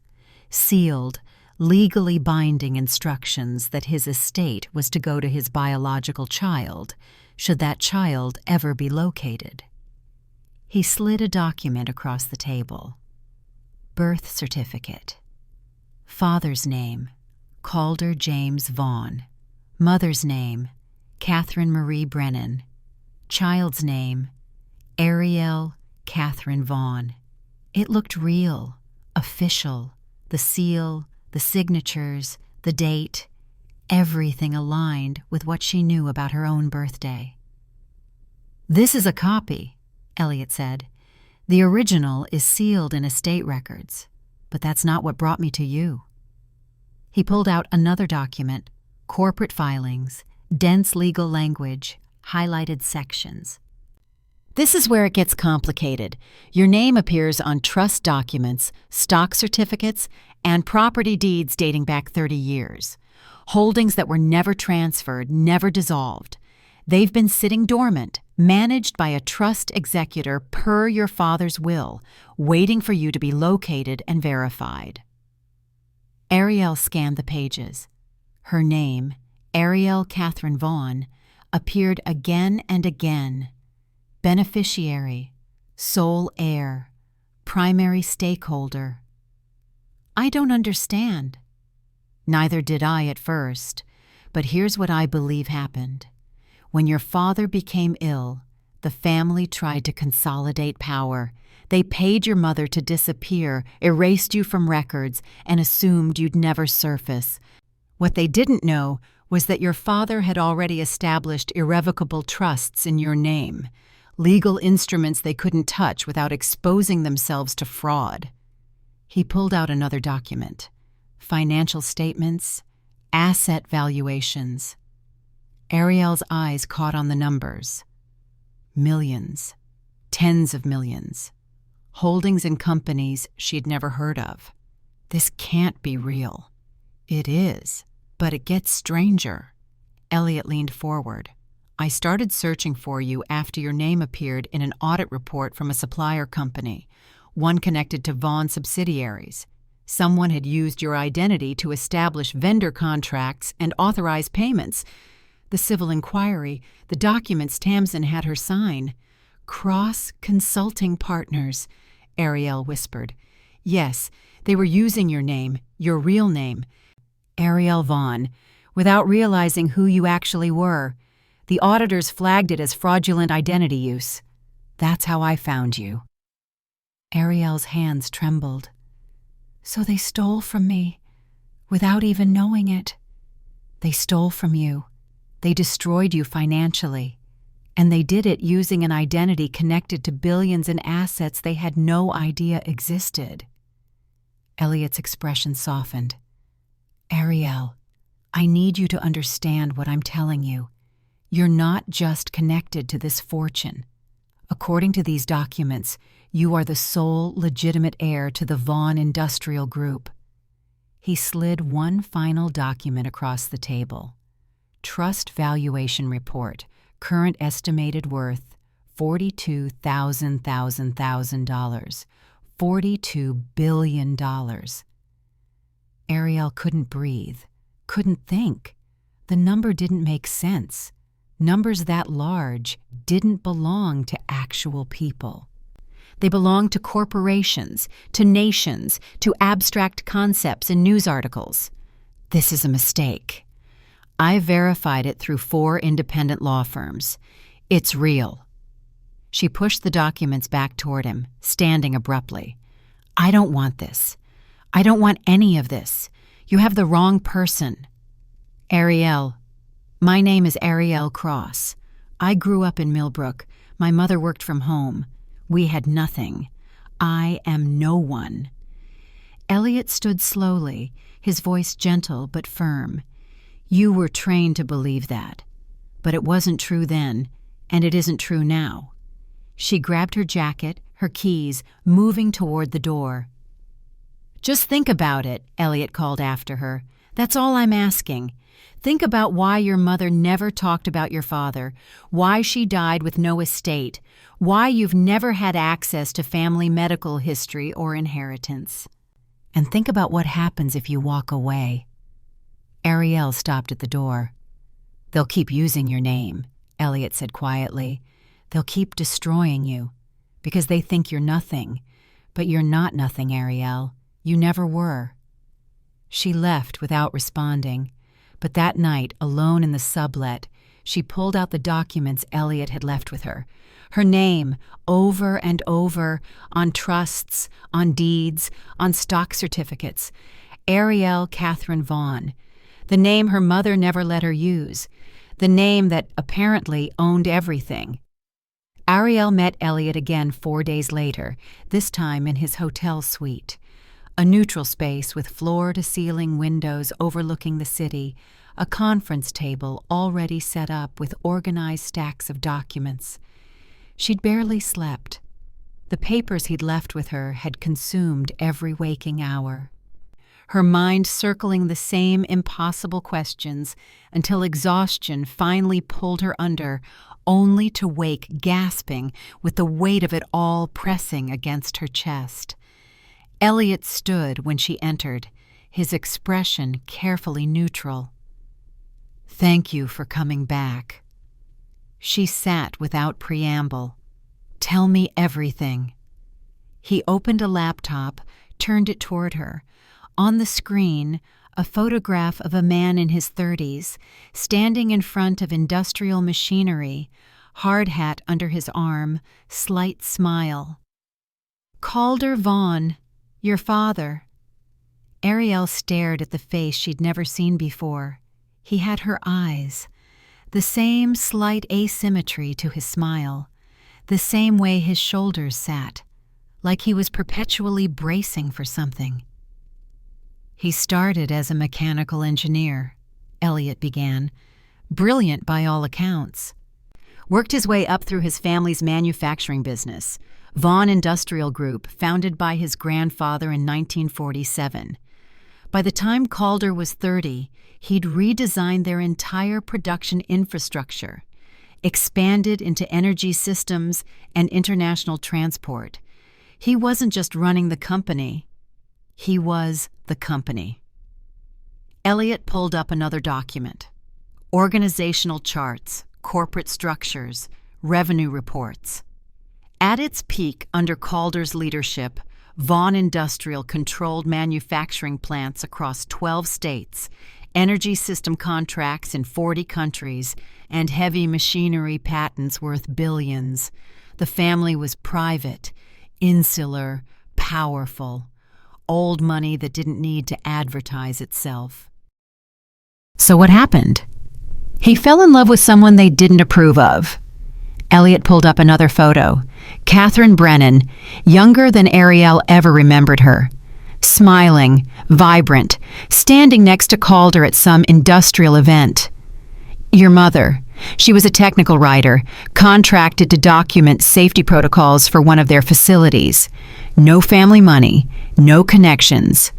[SPEAKER 1] sealed, legally binding instructions that his estate was to go to his biological child, should that child ever be located." He slid a document across the table. Birth certificate. Father's name, Calder James Vaughn. Mother's name, Catherine Marie Brennan. Child's name, Ariel Catherine Vaughn. It looked real, official. The seal, the signatures, the date, everything aligned with what she knew about her own birthday. "This is a copy," Elliot said. "The original is sealed in estate records, but that's not what brought me to you." He pulled out another document, corporate filings, dense legal language, highlighted sections. "This is where it gets complicated. Your name appears on trust documents, stock certificates, and property deeds dating back 30 years. Holdings that were never transferred, never dissolved. They've been sitting dormant, managed by a trust executor per your father's will, waiting for you to be located and verified." Ariel scanned the pages. Her name, Ariel Catherine Vaughn, appeared again and again. Beneficiary, sole heir, primary stakeholder. "I don't understand." "Neither did I at first, but here's what I believe happened. When your father became ill, the family tried to consolidate power. They paid your mother to disappear, erased you from records, and assumed you'd never surface. What they didn't know was that your father had already established irrevocable trusts in your name, legal instruments they couldn't touch without exposing themselves to fraud." He pulled out another document. Financial statements, asset valuations. Ariel's eyes caught on the numbers. Millions, tens of millions. Holdings in companies she'd never heard of. This can't be real. It is, but it gets stranger. Elliot leaned forward. "I started searching for you after your name appeared in an audit report from a supplier company, one connected to Vaughn subsidiaries. Someone had used your identity to establish vendor contracts and authorize payments. The civil inquiry, the documents Tamsin had her sign. Cross Consulting Partners," Ariel whispered. "Yes, they were using your name, your real name, Ariel Vaughn, without realizing who you actually were. The auditors flagged it as fraudulent identity use. That's how I found you." Ariel's hands trembled. "So they stole from me, without even knowing it. They stole from you. They destroyed you financially. And they did it using an identity connected to billions in assets they had no idea existed." Elliot's expression softened. "Ariel, I need you to understand what I'm telling you. You're not just connected to this fortune. According to these documents, you are the sole legitimate heir to the Vaughn Industrial Group." He slid one final document across the table. Trust Valuation Report, current estimated worth $42,000. $42 billion. Ariel couldn't breathe, couldn't think. The number didn't make sense. Numbers that large didn't belong to actual people. They belonged to corporations, to nations, to abstract concepts in news articles. "This is a mistake. I verified it through 4 independent law firms. It's real." She pushed the documents back toward him, standing abruptly. "I don't want this. I don't want any of this. You have the wrong person." "Ariel. My name is Ariel Cross. I grew up in Millbrook. My mother worked from home. We had nothing. I am no one." Elliot stood slowly, his voice gentle but firm. "You were trained to believe that. But it wasn't true then, and it isn't true now." She grabbed her jacket, her keys, moving toward the door. "Just think about it," Elliot called after her. "That's all I'm asking. Think about why your mother never talked about your father, why she died with no estate, why you've never had access to family medical history or inheritance. And think about what happens if you walk away." Ariel stopped at the door. "They'll keep using your name," Elliot said quietly. "They'll keep destroying you, because they think you're nothing. But you're not nothing, Ariel. You never were." She left without responding, but that night, alone in the sublet, She pulled out the documents Elliot had left with her. Her name, over and over, on trusts, on deeds, on stock certificates. Ariel Catherine Vaughn. The name her mother never let her use. The name that apparently owned everything. Ariel met Elliot again 4 days later, this time in his hotel suite. A neutral space with floor-to-ceiling windows overlooking the city, a conference table already set up with organized stacks of documents. She'd barely slept. The papers he'd left with her had consumed every waking hour. Her mind circling the same impossible questions until exhaustion finally pulled her under, only to wake gasping with the weight of it all pressing against her chest. Elliot stood when she entered, his expression carefully neutral. "Thank you for coming back." She sat without preamble. "Tell me everything." He opened a laptop, turned it toward her. On the screen, a photograph of a man in his 30s, standing in front of industrial machinery, hard hat under his arm, slight smile. "Calder Vaughn, your father." Ariel stared at the face she'd never seen before. He had her eyes, the same slight asymmetry to his smile, the same way his shoulders sat, like he was perpetually bracing for something. "He started as a mechanical engineer," Elliot began. "Brilliant by all accounts. Worked his way up through his family's manufacturing business, Vaughn Industrial Group, founded by his grandfather in 1947. By the time Calder was 30, he'd redesigned their entire production infrastructure, expanded into energy systems and international transport. He wasn't just running the company. He was the company." Elliot pulled up another document. Organizational charts, corporate structures, revenue reports. At its peak under Calder's leadership, Vaughn Industrial controlled manufacturing plants across 12 states, energy system contracts in 40 countries, and heavy machinery patents worth billions. The family was private, insular, powerful. Old money that didn't need to advertise itself. So what happened? He fell in love with someone they didn't approve of. Elliot pulled up another photo. Catherine Brennan, younger than Ariel ever remembered her. Smiling, vibrant, standing next to Calder at some industrial event. "Your mother. She was a technical writer, contracted to document safety protocols for one of their facilities. No family money, no connections,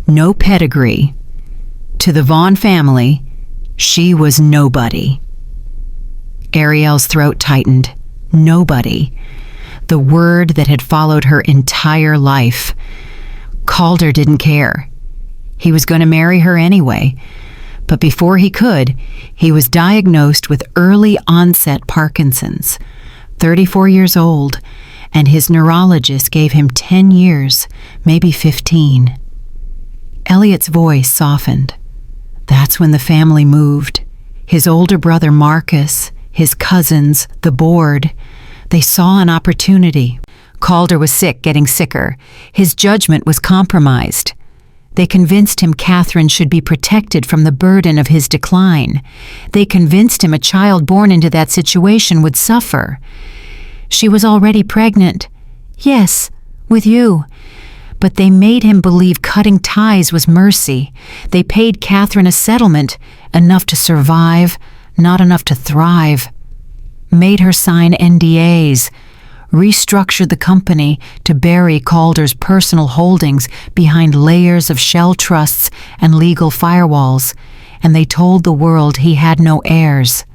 [SPEAKER 1] no pedigree. To the Vaughn family, she was nobody." Ariel's throat tightened. Nobody. The word that had followed her entire life. Calder didn't care. He was going to marry her anyway. But before he could, he was diagnosed with early onset Parkinson's, 34 years old, and his neurologist gave him 10 years, maybe 15. Elliot's voice softened. That's when the family moved. His older brother Marcus, his cousins, the board. They saw an opportunity. Calder was sick, getting sicker. His judgment was compromised. They convinced him Catherine should be protected from the burden of his decline. They convinced him a child born into that situation would suffer. She was already pregnant. Yes, with you. But they made him believe cutting ties was mercy. They paid Catherine a settlement, enough to survive, not enough to thrive. Made her sign NDAs, restructured the company to bury Calder's personal holdings behind layers of shell trusts and legal firewalls, and they told the world he had no heirs.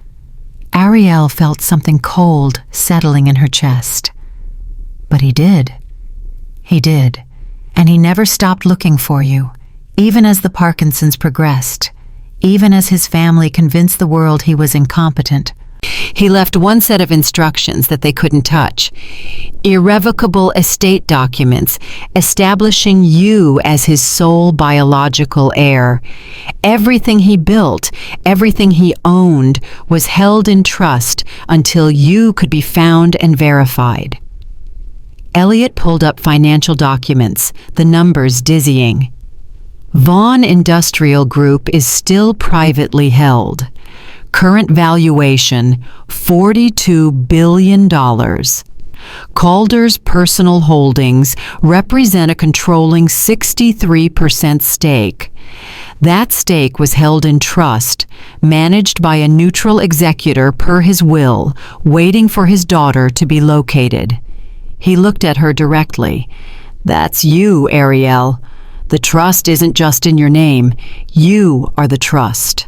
[SPEAKER 1] Ariel felt something cold settling in her chest. But he did. He did. And he never stopped looking for you, even as the Parkinsons progressed, even as his family convinced the world he was incompetent. He left one set of instructions that they couldn't touch. Irrevocable estate documents establishing you as his sole biological heir. Everything he built, everything he owned, was held in trust until you could be found and verified. Elliot pulled up financial documents, the numbers dizzying. Vaughn Industrial Group is still privately held. Current valuation, $42 billion. Calder's personal holdings represent a controlling 63% stake. That stake was held in trust, managed by a neutral executor per his will, waiting for his daughter to be located. He looked at her directly. That's you, Ariel. The trust isn't just in your name. You are the trust.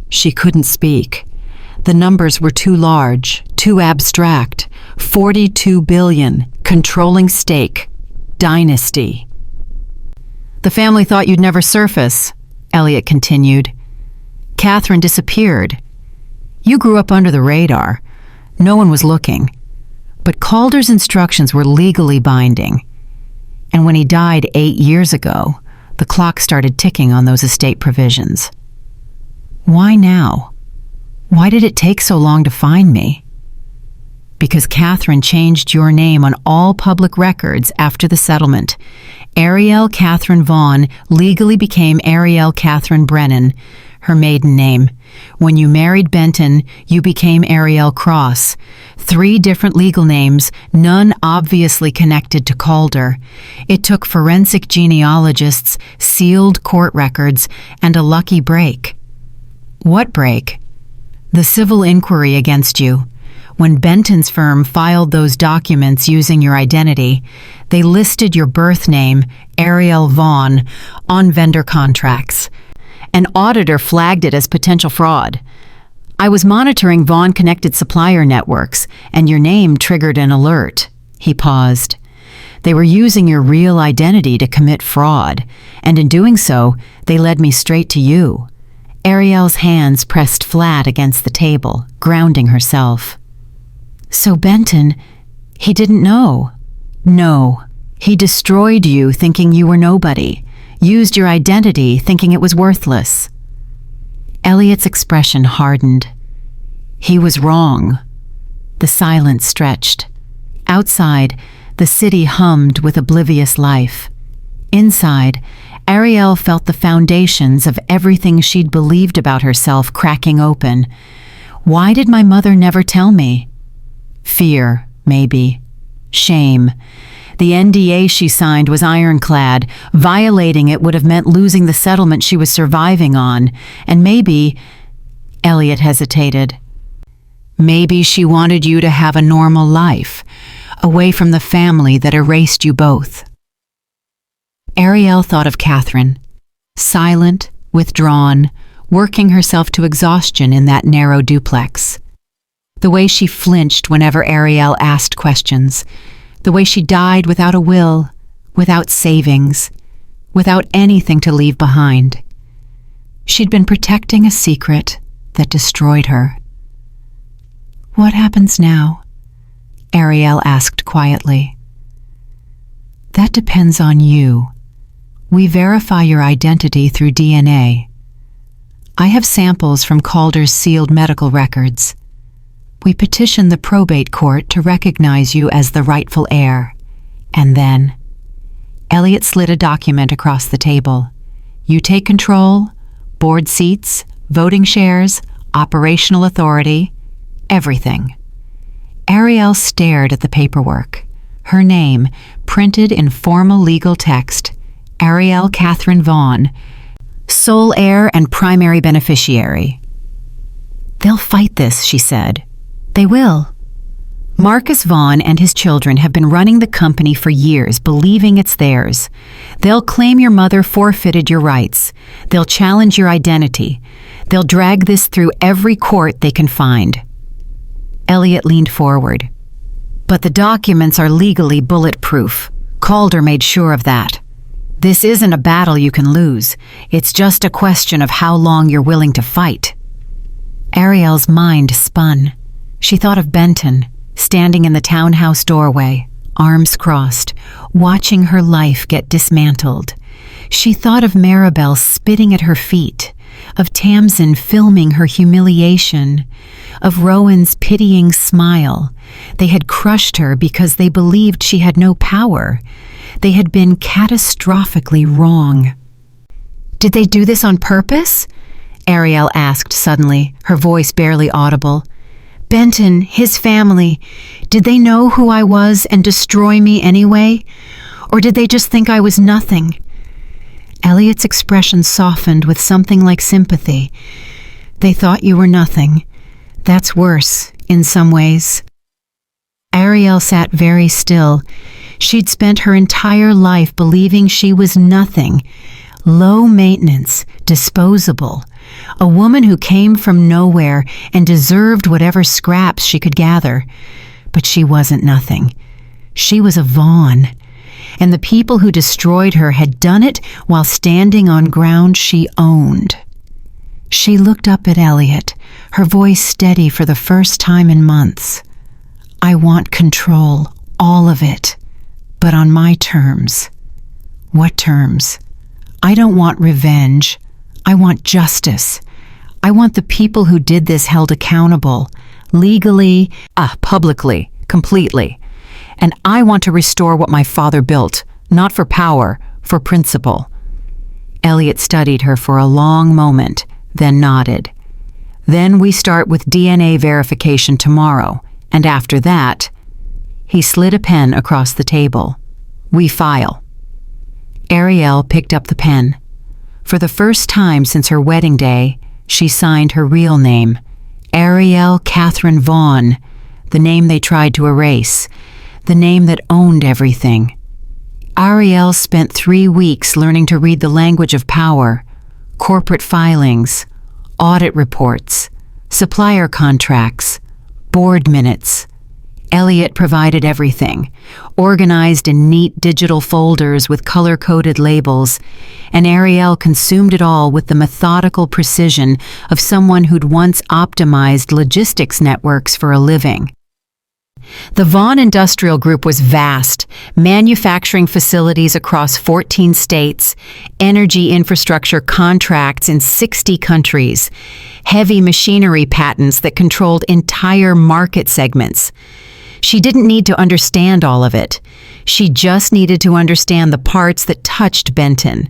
[SPEAKER 1] She couldn't speak. The numbers were too large, too abstract. 42 billion, controlling stake, dynasty. The family thought you'd never surface, Elliot continued. Catherine disappeared. You grew up under the radar. No one was looking. But Calder's instructions were legally binding. And when he died 8 years ago, the clock started ticking on those estate provisions. Why now? Why did it take so long to find me? Because Catherine changed your name on all public records after the settlement. Ariel Catherine Vaughn legally became Ariel Catherine Brennan, her maiden name. When you married Benton, you became Ariel Cross. 3 different legal names, none obviously connected to Calder. It took forensic genealogists, sealed court records, and a lucky break. What break? The civil inquiry against you. When Benton's firm filed those documents using your identity, they listed your birth name, Ariel Vaughn, on vendor contracts. An auditor flagged it as potential fraud. I was monitoring Vaughn-connected supplier networks, and your name triggered an alert. He paused. They were using your real identity to commit fraud, and in doing so, they led me straight to you. Ariel's hands pressed flat against the table, grounding herself. So Benton, he didn't know. No, he destroyed you thinking you were nobody, used your identity thinking it was worthless. Elliot's expression hardened. He was wrong. The silence stretched. Outside, the city hummed with oblivious life. Inside, Ariel felt the foundations of everything she'd believed about herself cracking open. Why did my mother never tell me? Fear, maybe. Shame. The NDA she signed was ironclad. Violating it would have meant losing the settlement she was surviving on. And maybe, Elliot hesitated, maybe she wanted you to have a normal life, away from the family that erased you both. Ariel thought of Catherine, silent, withdrawn, working herself to exhaustion in that narrow duplex. The way she flinched whenever Ariel asked questions, the way she died without a will, without savings, without anything to leave behind. She'd been protecting a secret that destroyed her. What happens now? Ariel asked quietly. That depends on you. We verify your identity through DNA. I have samples from Calder's sealed medical records. We petition the probate court to recognize you as the rightful heir. And then, Elliot slid a document across the table. You take control, board seats, voting shares, operational authority, everything. Ariel stared at the paperwork. Her name, printed in formal legal text, Ariel Catherine Vaughn, sole heir and primary beneficiary. They'll fight this, she said. They will. Marcus Vaughn and his children have been running the company for years, believing it's theirs. They'll claim your mother forfeited your rights. They'll challenge your identity. They'll drag this through every court they can find. Elliot leaned forward. But the documents are legally bulletproof. Calder made sure of that. This isn't a battle you can lose. It's just a question of how long you're willing to fight. Ariel's mind spun. She thought of Benton, standing in the townhouse doorway, arms crossed, watching her life get dismantled. She thought of Maribel spitting at her feet, of Tamsin filming her humiliation, of Rowan's pitying smile. They had crushed her because they believed she had no power. They had been catastrophically wrong. "Did they do this on purpose?" Ariel asked suddenly, her voice barely audible. "Benton, his family, did they know who I was and destroy me anyway? Or did they just think I was nothing?" Elliot's expression softened with something like sympathy. "They thought you were nothing. That's worse, in some ways." Ariel sat very still. She'd spent her entire life believing she was nothing, low maintenance, disposable, a woman who came from nowhere and deserved whatever scraps she could gather. But she wasn't nothing. She was a Vaughn, and the people who destroyed her had done it while standing on ground she owned. She looked up at Elliot, her voice steady for the first time in months. "I want control, all of it, but on my terms." "What terms?" "I don't want revenge. I want justice. I want the people who did this held accountable, legally, publicly, completely. And I want to restore what my father built, not for power, for principle." Elliot studied her for a long moment, then nodded. "Then we start with DNA verification tomorrow, and after that..." He slid a pen across the table. "We file." Ariel picked up the pen. For the first time since her wedding day, she signed her real name, Ariel Catherine Vaughn, the name they tried to erase, the name that owned everything. Ariel spent 3 weeks learning to read the language of power, corporate filings, audit reports, supplier contracts, board minutes. Elliot provided everything, organized in neat digital folders with color-coded labels, and Ariel consumed it all with the methodical precision of someone who'd once optimized logistics networks for a living. The Vaughn Industrial Group was vast, manufacturing facilities across 14 states, energy infrastructure contracts in 60 countries, heavy machinery patents that controlled entire market segments. She didn't need to understand all of it. She just needed to understand the parts that touched Benton.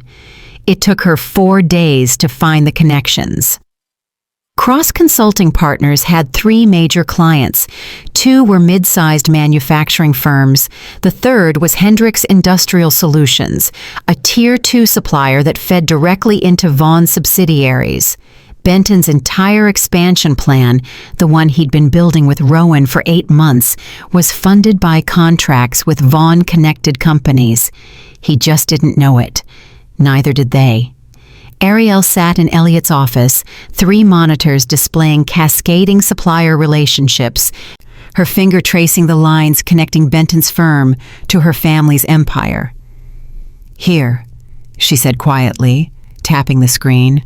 [SPEAKER 1] It took her 4 days to find the connections. Cross Consulting Partners had 3 major clients. 2 were mid-sized manufacturing firms. The third was Hendrix Industrial Solutions, a Tier 2 supplier that fed directly into Vaughn subsidiaries. Benton's entire expansion plan, the one he'd been building with Rowan for 8 months, was funded by contracts with Vaughn-connected companies. He just didn't know it. Neither did they. Ariel sat in Elliot's office, 3 monitors displaying cascading supplier relationships, her finger tracing the lines connecting Benton's firm to her family's empire. "Here," she said quietly, tapping the screen.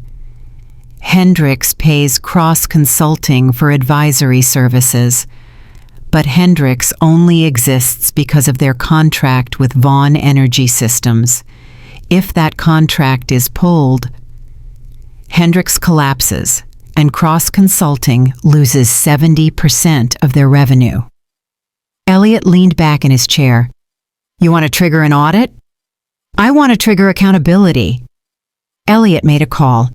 [SPEAKER 1] "Hendrix pays Cross Consulting for advisory services, but Hendrix only exists because of their contract with Vaughn Energy Systems. If that contract is pulled, Hendrix collapses, and Cross Consulting loses 70% of their revenue." Elliot leaned back in his chair. "You want to trigger an audit?" "I want to trigger accountability." Elliot made a call.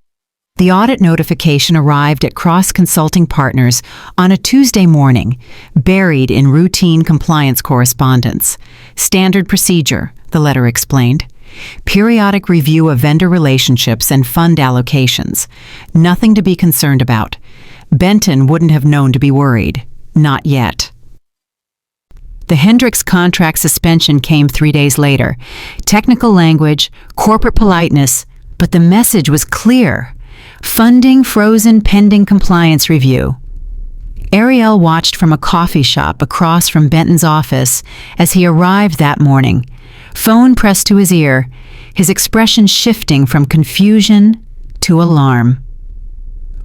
[SPEAKER 1] The audit notification arrived at Cross Consulting Partners on a Tuesday morning, buried in routine compliance correspondence. "Standard procedure," the letter explained. "Periodic review of vendor relationships and fund allocations. Nothing to be concerned about. Benton wouldn't have known to be worried. Not yet." The Hendrix contract suspension came 3 days later. Technical language, corporate politeness, but the message was clear. Funding frozen pending compliance review. Ariel watched from a coffee shop across from Benton's office as he arrived that morning, phone pressed to his ear, his expression shifting from confusion to alarm.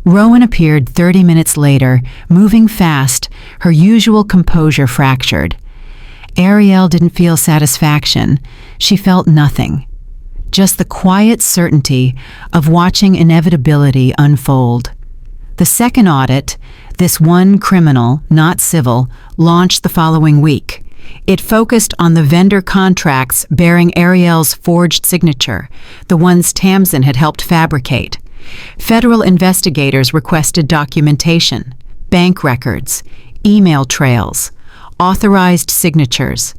[SPEAKER 1] Rowan appeared 30 minutes later, moving fast, her usual composure fractured. Ariel didn't feel satisfaction. She felt nothing. Just the quiet certainty of watching inevitability unfold. The second audit, this one criminal, not civil, launched the following week. It focused on the vendor contracts bearing Ariel's forged signature, the ones Tamsin had helped fabricate. Federal investigators requested documentation, bank records, email trails, authorized signatures.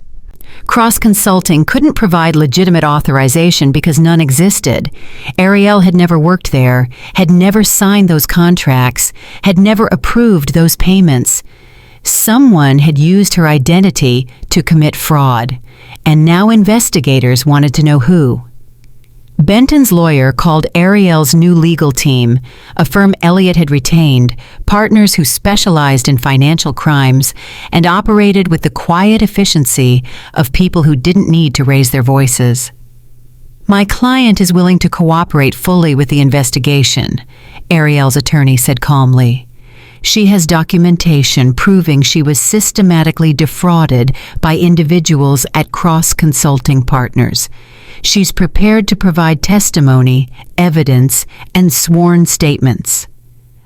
[SPEAKER 1] Cross Consulting couldn't provide legitimate authorization because none existed. Ariel had never worked there, had never signed those contracts, had never approved those payments. Someone had used her identity to commit fraud, and now investigators wanted to know who. Benton's lawyer called Ariel's new legal team, a firm Elliot had retained, partners who specialized in financial crimes and operated with the quiet efficiency of people who didn't need to raise their voices. "My client is willing to cooperate fully with the investigation," Ariel's attorney said calmly. "She has documentation proving she was systematically defrauded by individuals at Cross Consulting Partners. She's prepared to provide testimony, evidence, and sworn statements."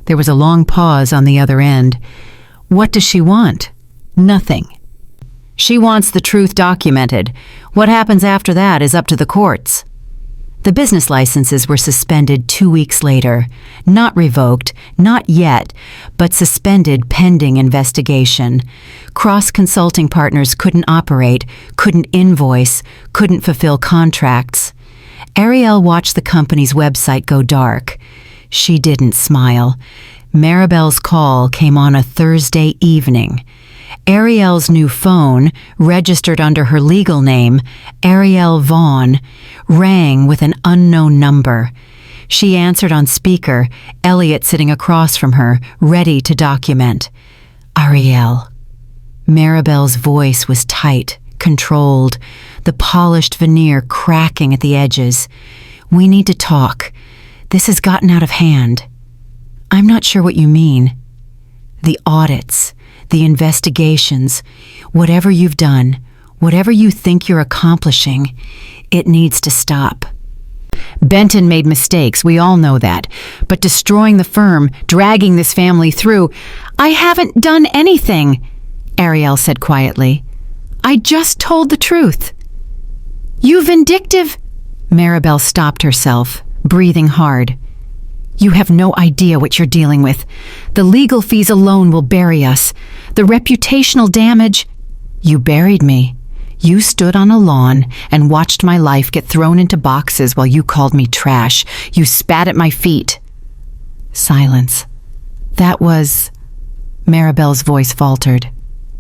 [SPEAKER 1] There was a long pause on the other end. "What does she want?" "Nothing. She wants the truth documented. What happens after that is up to the courts." The business licenses were suspended 2 weeks later. Not revoked, not yet, but suspended pending investigation. Cross Consulting Partners couldn't operate, couldn't invoice, couldn't fulfill contracts. Ariel watched the company's website go dark. She didn't smile. Maribel's call came on a Thursday evening. Ariel's new phone, registered under her legal name, Ariel Vaughn, rang with an unknown number. She answered on speaker, Elliot sitting across from her, ready to document. "Ariel." Maribel's voice was tight, controlled, the polished veneer cracking at the edges. "We need to talk. This has gotten out of hand." "I'm not sure what you mean." "The audits, the investigations, whatever you've done, whatever you think you're accomplishing, it needs to stop. Benton made mistakes, we all know that, but destroying the firm, dragging this family through, I haven't done anything," Ariel said quietly. "I just told the truth." "You vindictive—" Maribel stopped herself, breathing hard. "You have no idea what you're dealing with. The legal fees alone will bury us. The reputational damage—" "You buried me. You stood on a lawn and watched my life get thrown into boxes while you called me trash. You spat at my feet." Silence. "That was—" Maribel's voice faltered.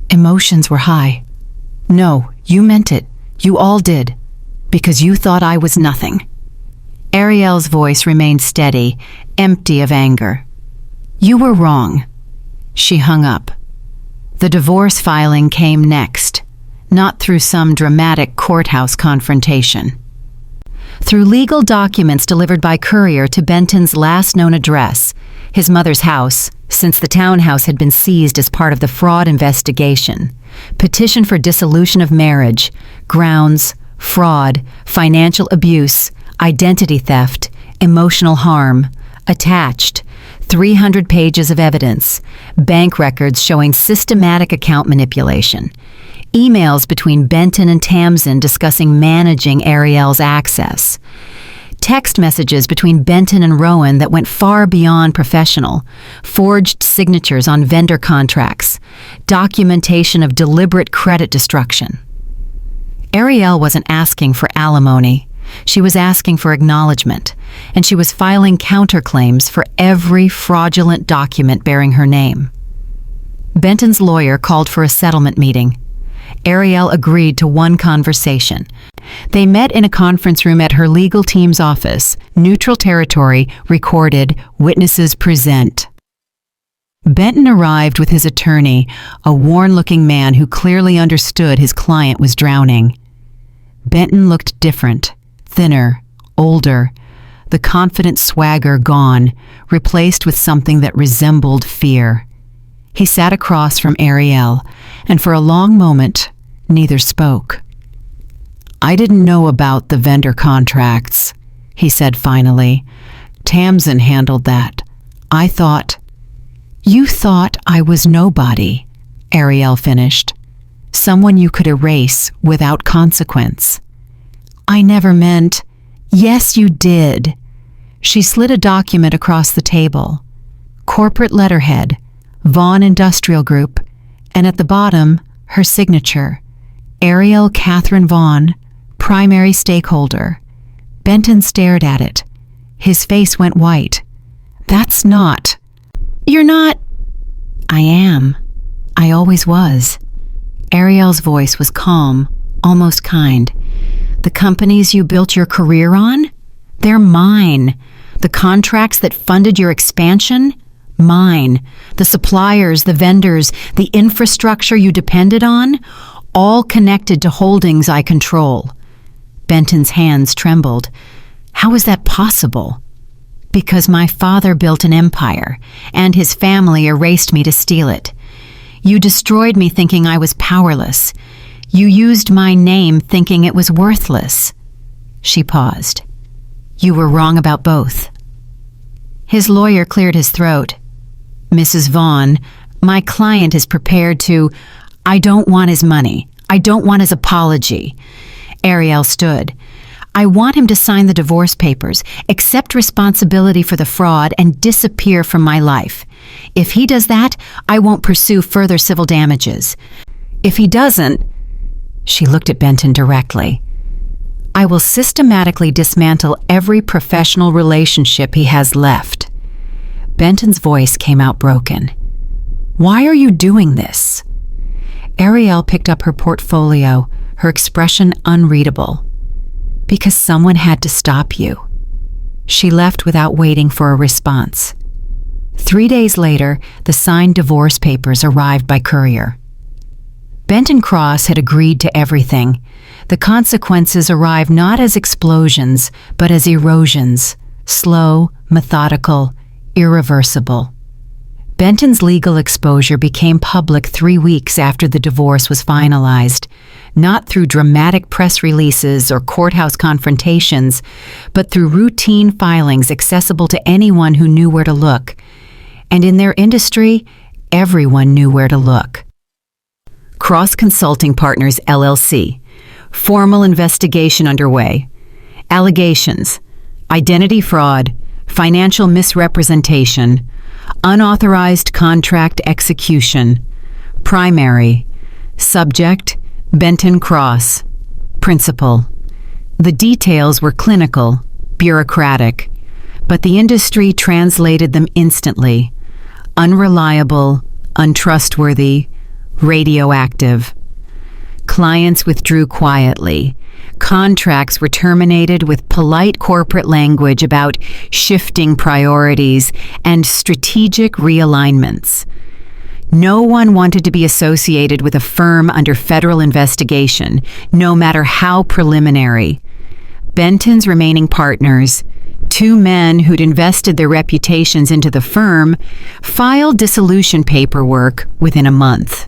[SPEAKER 1] "Emotions were high." "No, you meant it. You all did. Because you thought I was nothing." Ariel's voice remained steady, empty of anger. "You were wrong." She hung up. The divorce filing came next, not through some dramatic courthouse confrontation. Through legal documents delivered by courier to Benton's last known address, his mother's house, since the townhouse had been seized as part of the fraud investigation. Petition for dissolution of marriage, grounds, fraud, financial abuse, identity theft, emotional harm, attached, 300 pages of evidence, bank records showing systematic account manipulation, emails between Benton and Tamsin discussing managing Ariel's access, text messages between Benton and Rowan that went far beyond professional, forged signatures on vendor contracts, documentation of deliberate credit destruction. Ariel wasn't asking for alimony. She was asking for acknowledgement, and she was filing counterclaims for every fraudulent document bearing her name. Benton's lawyer called for a settlement meeting. Ariel agreed to one conversation. They met in a conference room at her legal team's office. Neutral territory, recorded, witnesses present. Benton arrived with his attorney, a worn-looking man who clearly understood his client was drowning. Benton looked different, thinner, older. the confident swagger gone, replaced with something that resembled fear. He sat across from Ariel, and for a long moment, neither spoke. "I didn't know about the vendor contracts," he said finally. "Tamsin handled that. I thought—" "You thought I was nobody," Ariel finished. "Someone you could erase without consequence." "I never meant—" "Yes, you did." She slid a document across the table. Corporate letterhead, Vaughn Industrial Group, and at the bottom, her signature, Ariel Catherine Vaughn, primary stakeholder. Benton stared at it. His face went white. "That's not—" "You're not—" "I am. I always was." Ariel's voice was calm, almost kind. "The companies you built your career on? They're mine. The contracts that funded your expansion? Mine. The suppliers, the vendors, the infrastructure you depended on? All connected to holdings I control." Benton's hands trembled. "How is that possible?" "Because my father built an empire, and his family erased me to steal it. You destroyed me thinking I was powerless. You used my name thinking it was worthless." She paused. "You were wrong about both." His lawyer cleared his throat. "Mrs. Vaughn, my client is prepared to—" "I don't want his money. I don't want his apology." Ariel stood. "I want him to sign the divorce papers, accept responsibility for the fraud, and disappear from my life. If he does that, I won't pursue further civil damages. If he doesn't—" She looked at Benton directly. "I will systematically dismantle every professional relationship he has left." Benton's voice came out broken. "Why are you doing this?" Ariel picked up her portfolio, her expression unreadable. "Because someone had to stop you." She left without waiting for a response. 3 days later, the signed divorce papers arrived by courier. Benton Cross had agreed to everything. The consequences arrived not as explosions, but as erosions, slow, methodical, irreversible. Benton's legal exposure became public 3 weeks after the divorce was finalized, not through dramatic press releases or courthouse confrontations, but through routine filings accessible to anyone who knew where to look. And in their industry, everyone knew where to look. Cross Consulting Partners, LLC. Formal investigation underway. Allegations: identity fraud, financial misrepresentation, unauthorized contract execution. Primary. Subject: Benton Cross. Principal. The details were clinical, bureaucratic, but the industry translated them instantly. Unreliable, untrustworthy, radioactive. Clients withdrew quietly. Contracts were terminated with polite corporate language about shifting priorities and strategic realignments. No one wanted to be associated with a firm under federal investigation, no matter how preliminary. Benton's remaining partners, 2 men who'd invested their reputations into the firm, filed dissolution paperwork within a month.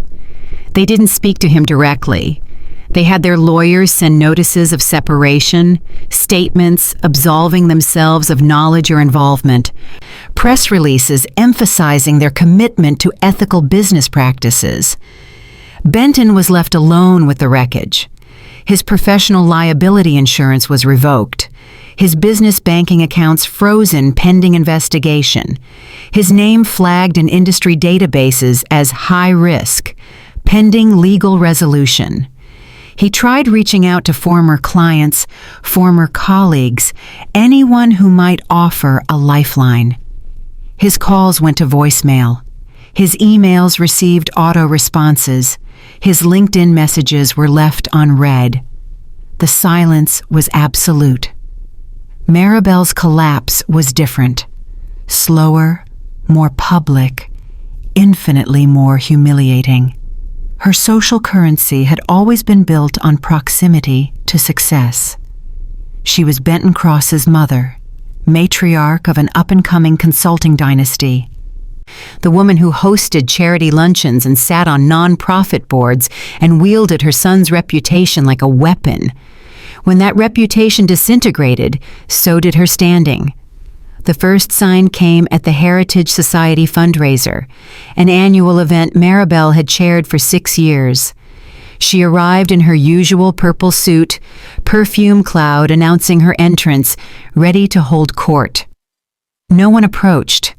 [SPEAKER 1] They didn't speak to him directly. They had their lawyers send notices of separation, statements absolving themselves of knowledge or involvement, press releases emphasizing their commitment to ethical business practices. Benton was left alone with the wreckage. His professional liability insurance was revoked. His business banking accounts frozen pending investigation. His name flagged in industry databases as high risk, pending legal resolution. He tried reaching out to former clients, former colleagues, anyone who might offer a lifeline. His calls went to voicemail. His emails received auto-responses. His LinkedIn messages were left unread. The silence was absolute. Maribel's collapse was different. Slower, more public, infinitely more humiliating. Her social currency had always been built on proximity to success. She was Benton Cross's mother, matriarch of an up-and-coming consulting dynasty. The woman who hosted charity luncheons and sat on non-profit boards and wielded her son's reputation like a weapon. When that reputation disintegrated, so did her standing. The first sign came at the Heritage Society fundraiser, an annual event Maribel had chaired for 6 years. She arrived in her usual purple suit, perfume cloud announcing her entrance, ready to hold court. No one approached.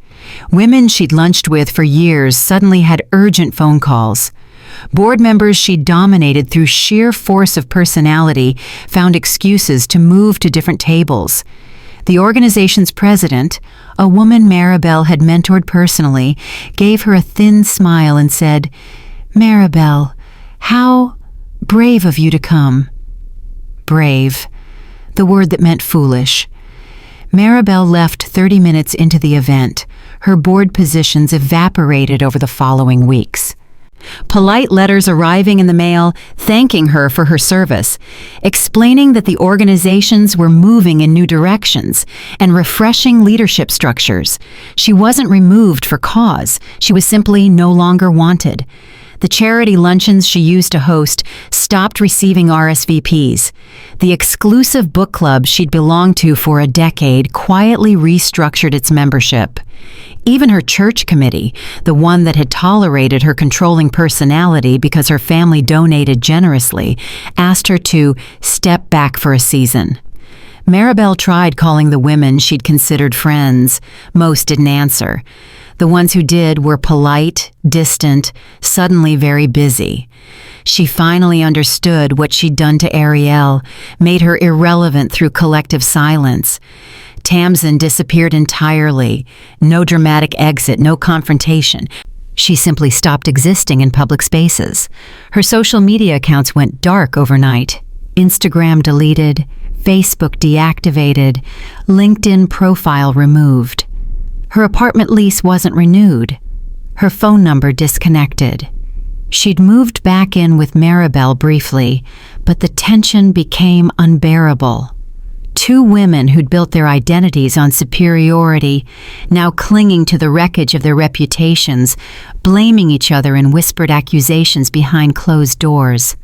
[SPEAKER 1] Women she'd lunched with for years suddenly had urgent phone calls. Board members she'd dominated through sheer force of personality found excuses to move to different tables. The organization's president, a woman Maribel had mentored personally, gave her a thin smile and said, "Maribel, how brave of you to come." Brave, the word that meant foolish. Maribel left 30 minutes into the event. Her board positions evaporated over the following weeks. Polite letters arriving in the mail thanking her for her service, explaining that the organizations were moving in new directions, and refreshing leadership structures. She wasn't removed for cause, she was simply no longer wanted. The charity luncheons she used to host stopped receiving RSVPs. The exclusive book club she'd belonged to for a decade quietly restructured its membership. Even her church committee, the one that had tolerated her controlling personality because her family donated generously, asked her to step back for a season. Maribel tried calling the women she'd considered friends. Most didn't answer. The ones who did were polite, distant, suddenly very busy. She finally understood what she'd done to Ariel, made her irrelevant through collective silence. Tamsin disappeared entirely. No dramatic exit, no confrontation. She simply stopped existing in public spaces. Her social media accounts went dark overnight. Instagram deleted, Facebook deactivated, LinkedIn profile removed. Her apartment lease wasn't renewed. Her phone number disconnected. She'd moved back in with Maribel briefly, but the tension became unbearable. Two women who'd built their identities on superiority, now clinging to the wreckage of their reputations, blaming each other in whispered accusations behind closed doors.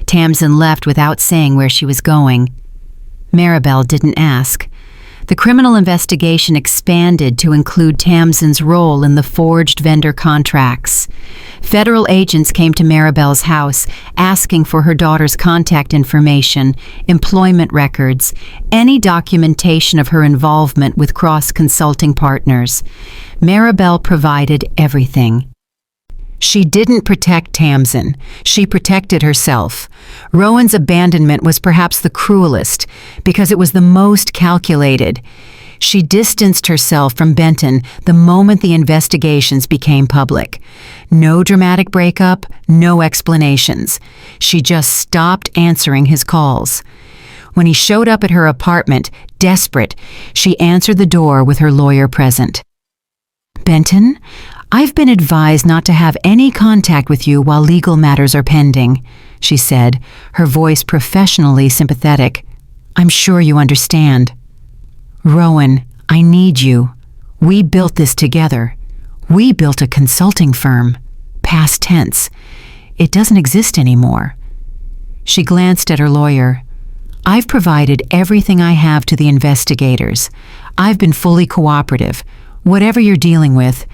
[SPEAKER 1] Tamsin left without saying where she was going. Maribel didn't ask. The criminal investigation expanded to include Tamsin's role in the forged vendor contracts. Federal agents came to Maribel's house asking for her daughter's contact information, employment records, any documentation of her involvement with cross-consulting partners. Maribel provided everything. She didn't protect Tamsin. She protected herself. Rowan's abandonment was perhaps the cruelest, because it was the most calculated. She distanced herself from Benton the moment the investigations became public. No dramatic breakup, no explanations. She just stopped answering his calls. When he showed up at her apartment, desperate, she answered the door with her lawyer present. "Benton, I've been advised not to have any contact with you while legal matters are pending," she said, her voice professionally sympathetic. "I'm sure you understand." "Rowan, I need you. We built this together. We built a consulting firm. Past tense. It doesn't exist anymore." She glanced at her lawyer. "I've provided everything I have to the investigators. I've been fully cooperative. Whatever you're dealing with,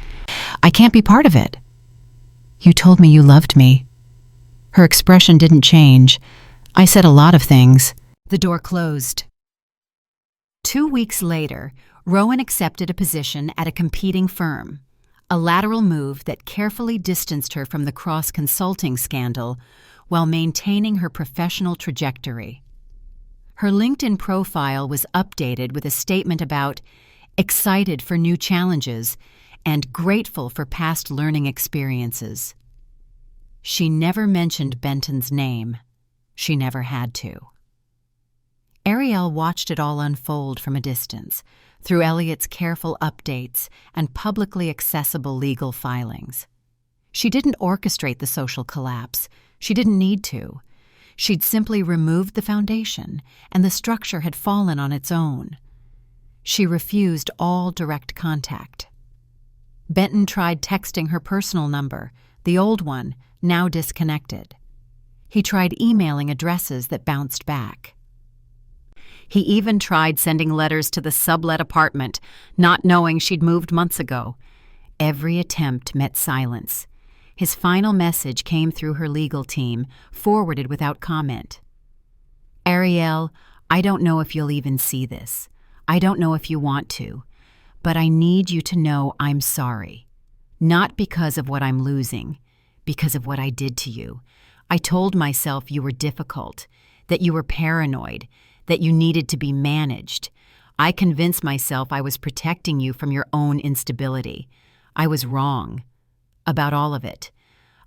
[SPEAKER 1] I can't be part of it." "You told me you loved me." Her expression didn't change. "I said a lot of things." The door closed. 2 weeks later, Rowan accepted a position at a competing firm, a lateral move that carefully distanced her from the cross-consulting scandal while maintaining her professional trajectory. Her LinkedIn profile was updated with a statement about excited for new challenges and grateful for past learning experiences. She never mentioned Benton's name. She never had to. Ariel watched it all unfold from a distance, through Elliot's careful updates and publicly accessible legal filings. She didn't orchestrate the social collapse. She didn't need to. She'd simply removed the foundation, and the structure had fallen on its own. She refused all direct contact. Benton tried texting her personal number, the old one, now disconnected. He tried emailing addresses that bounced back. He even tried sending letters to the sublet apartment, not knowing she'd moved months ago. Every attempt met silence. His final message came through her legal team, forwarded without comment. "Ariel, I don't know if you'll even see this. I don't know if you want to. But I need you to know I'm sorry. Not because of what I'm losing, because of what I did to you. I told myself you were difficult, that you were paranoid, that you needed to be managed. I convinced myself I was protecting you from your own instability. I was wrong. About all of it.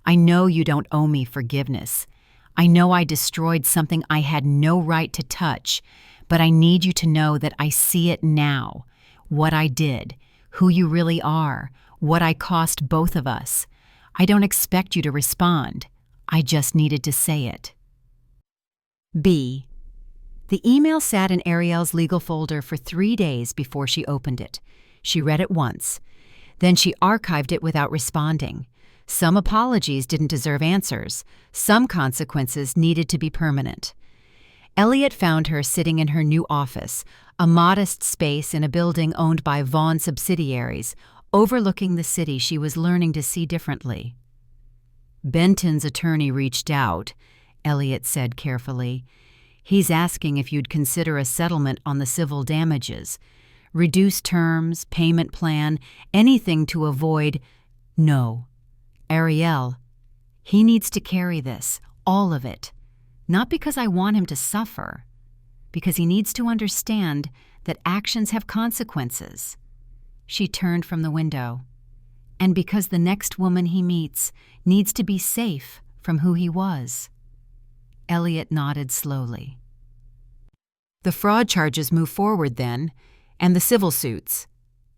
[SPEAKER 1] I know you don't owe me forgiveness. I know I destroyed something I had no right to touch, but I need you to know that I see it now. What I did, who you really are, what I cost both of us. I don't expect you to respond. I just needed to say it." B. The email sat in Ariel's legal folder for 3 days before she opened it. She read it once. Then she archived it without responding. Some apologies didn't deserve answers. Some consequences needed to be permanent. Elliot found her sitting in her new office, a modest space in a building owned by Vaughn subsidiaries, overlooking the city she was learning to see differently. "Benton's attorney reached out," Elliot said carefully. "He's asking if you'd consider a settlement on the civil damages. Reduced terms, payment plan, anything to avoid—" "No. Ariel, he needs to carry this, all of it. Not because I want him to suffer, because he needs to understand that actions have consequences." She turned from the window. "And because the next woman he meets needs to be safe from who he was." Elliot nodded slowly. "The fraud charges move forward then, and the civil suits."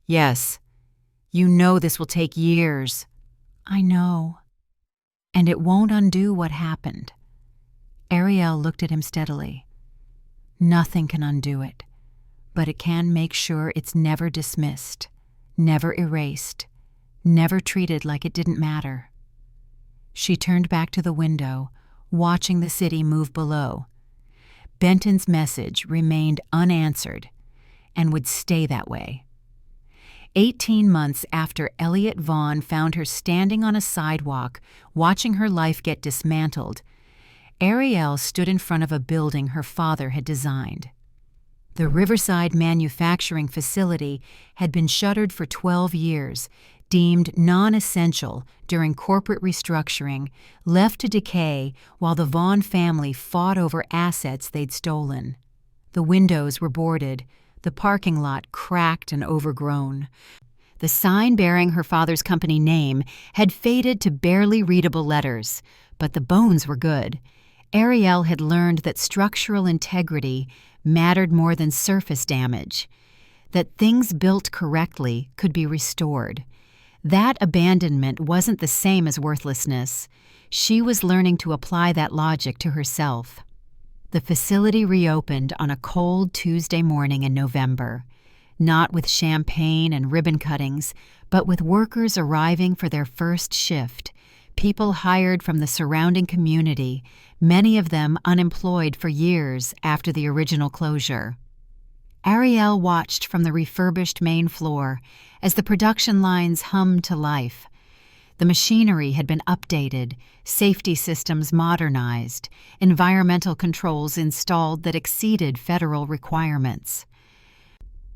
[SPEAKER 1] "Yes. You know this will take years." "I know. And it won't undo what happened." Ariel looked at him steadily. "Nothing can undo it, but it can make sure it's never dismissed, never erased, never treated like it didn't matter." She turned back to the window, watching the city move below. Benton's message remained unanswered and would stay that way. 18 months after Elliot Vaughn found her standing on a sidewalk, watching her life get dismantled, Ariel stood in front of a building her father had designed. The Riverside manufacturing facility had been shuttered for 12 years, deemed non-essential during corporate restructuring, left to decay while the Vaughn family fought over assets they'd stolen. The windows were boarded, the parking lot cracked and overgrown. The sign bearing her father's company name had faded to barely readable letters, but the bones were good. Ariel had learned that structural integrity mattered more than surface damage, that things built correctly could be restored. That abandonment wasn't the same as worthlessness. She was learning to apply that logic to herself. The facility reopened on a cold Tuesday morning in November, not with champagne and ribbon cuttings, but with workers arriving for their first shift, people hired from the surrounding community, many of them unemployed for years after the original closure. Ariel watched from the refurbished main floor as the production lines hummed to life. The machinery had been updated, safety systems modernized, environmental controls installed that exceeded federal requirements.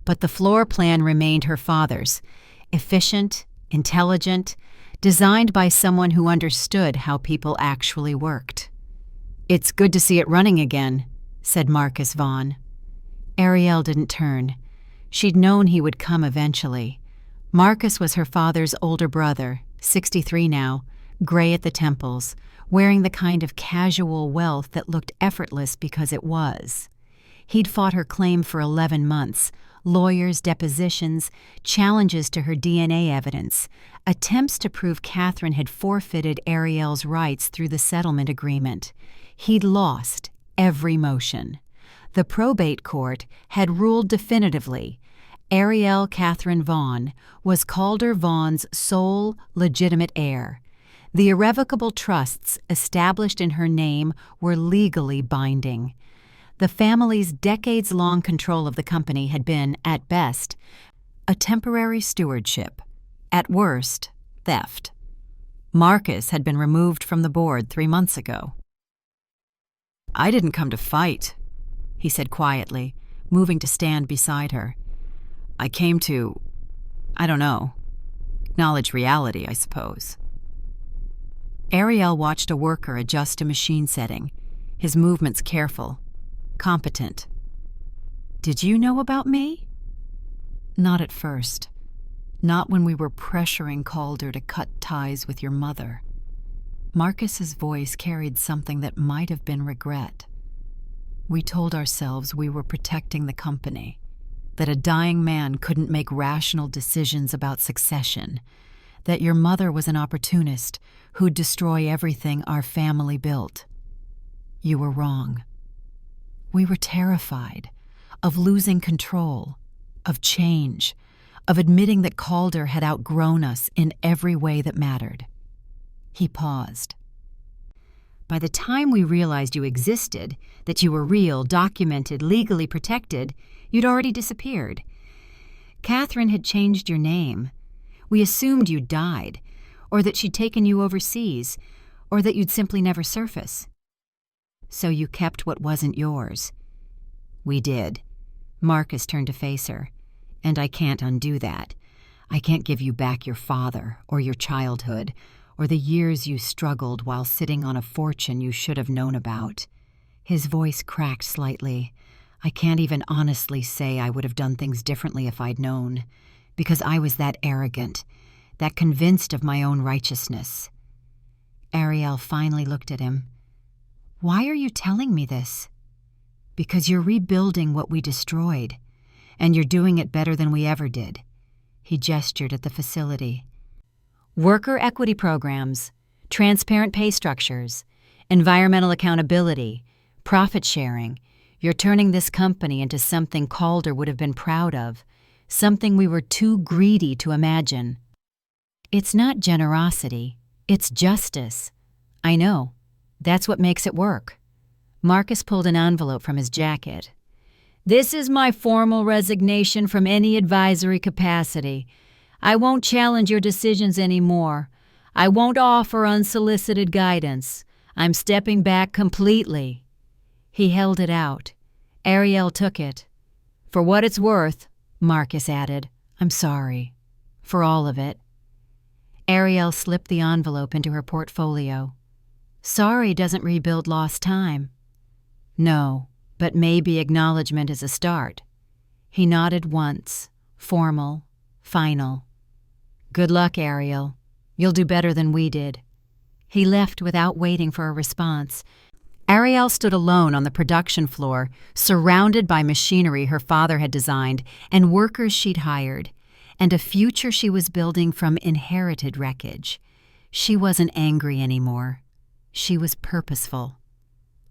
[SPEAKER 1] But the floor plan remained her father's, efficient, intelligent, designed by someone who understood how people actually worked. "It's good to see it running again," said Marcus Vaughn. Ariel didn't turn. She'd known he would come eventually. Marcus was her father's older brother, 63 now, gray at the temples, wearing the kind of casual wealth that looked effortless because it was. He'd fought her claim for 11 months, lawyers' depositions, challenges to her DNA evidence, attempts to prove Catherine had forfeited Ariel's rights through the settlement agreement. He'd lost every motion. The probate court had ruled definitively. Ariel Catherine Vaughn was Calder Vaughn's sole legitimate heir. The irrevocable trusts established in her name were legally binding. The family's decades-long control of the company had been, at best, a temporary stewardship, at worst, theft. Marcus had been removed from the board 3 months ago. "I didn't come to fight," he said quietly, moving to stand beside her. "I came to, I don't know, acknowledge reality, I suppose." Ariel watched a worker adjust a machine setting, his movements careful, competent. "Did you know about me?" "Not at first. Not when we were pressuring Calder to cut ties with your mother." Marcus's voice carried something that might have been regret. "We told ourselves we were protecting the company, that a dying man couldn't make rational decisions about succession, that your mother was an opportunist who'd destroy everything our family built. You were wrong. We were terrified of losing control, of change, of admitting that Calder had outgrown us in every way that mattered." He paused. "By the time we realized you existed, that you were real, documented, legally protected, you'd already disappeared. Catherine had changed your name. We assumed you'd died, or that she'd taken you overseas, or that you'd simply never surface. So you kept what wasn't yours." "We did." Marcus turned to face her. "And I can't undo that. I can't give you back your father, or your childhood, or the years you struggled while sitting on a fortune you should have known about." His voice cracked slightly. "I can't even honestly say I would have done things differently if I'd known, because I was that arrogant, that convinced of my own righteousness." Ariel finally looked at him. "Why are you telling me this?" "Because you're rebuilding what we destroyed, and you're doing it better than we ever did." He gestured at the facility. "Worker equity programs, transparent pay structures, environmental accountability, profit sharing. You're turning this company into something Calder would have been proud of, something we were too greedy to imagine." "It's not generosity, it's justice." "I know. That's what makes it work." Marcus pulled an envelope from his jacket. "This is my formal resignation from any advisory capacity. I won't challenge your decisions anymore. I won't offer unsolicited guidance. I'm stepping back completely." He held it out. Ariel took it. "For what it's worth," Marcus added, "I'm sorry. For all of it." Ariel slipped the envelope into her portfolio. "Sorry doesn't rebuild lost time." "No, but maybe acknowledgement is a start." He nodded once, formal, final. "Good luck, Ariel. You'll do better than we did." He left without waiting for a response. Ariel stood alone on the production floor, surrounded by machinery her father had designed and workers she'd hired, and a future she was building from inherited wreckage. She wasn't angry anymore. She was purposeful.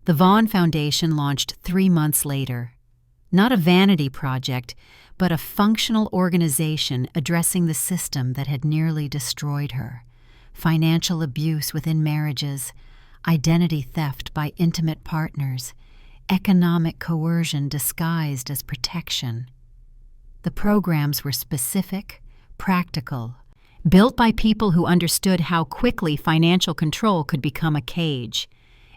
[SPEAKER 1] The Vaughn Foundation launched 3 months later. Not a vanity project, but a functional organization addressing the system that had nearly destroyed her. Financial abuse within marriages, identity theft by intimate partners, economic coercion disguised as protection. The programs were specific, practical, built by people who understood how quickly financial control could become a cage.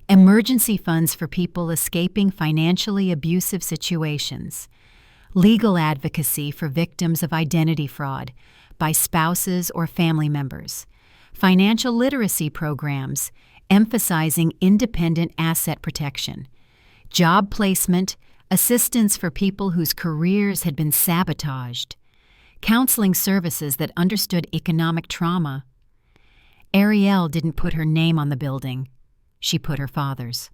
[SPEAKER 1] Emergency funds for people escaping financially abusive situations. Legal advocacy for victims of identity fraud by spouses or family members. Financial literacy programs emphasizing independent asset protection. Job placement, assistance for people whose careers had been sabotaged. Counseling services that understood economic trauma. Ariel didn't put her name on the building. She put her father's.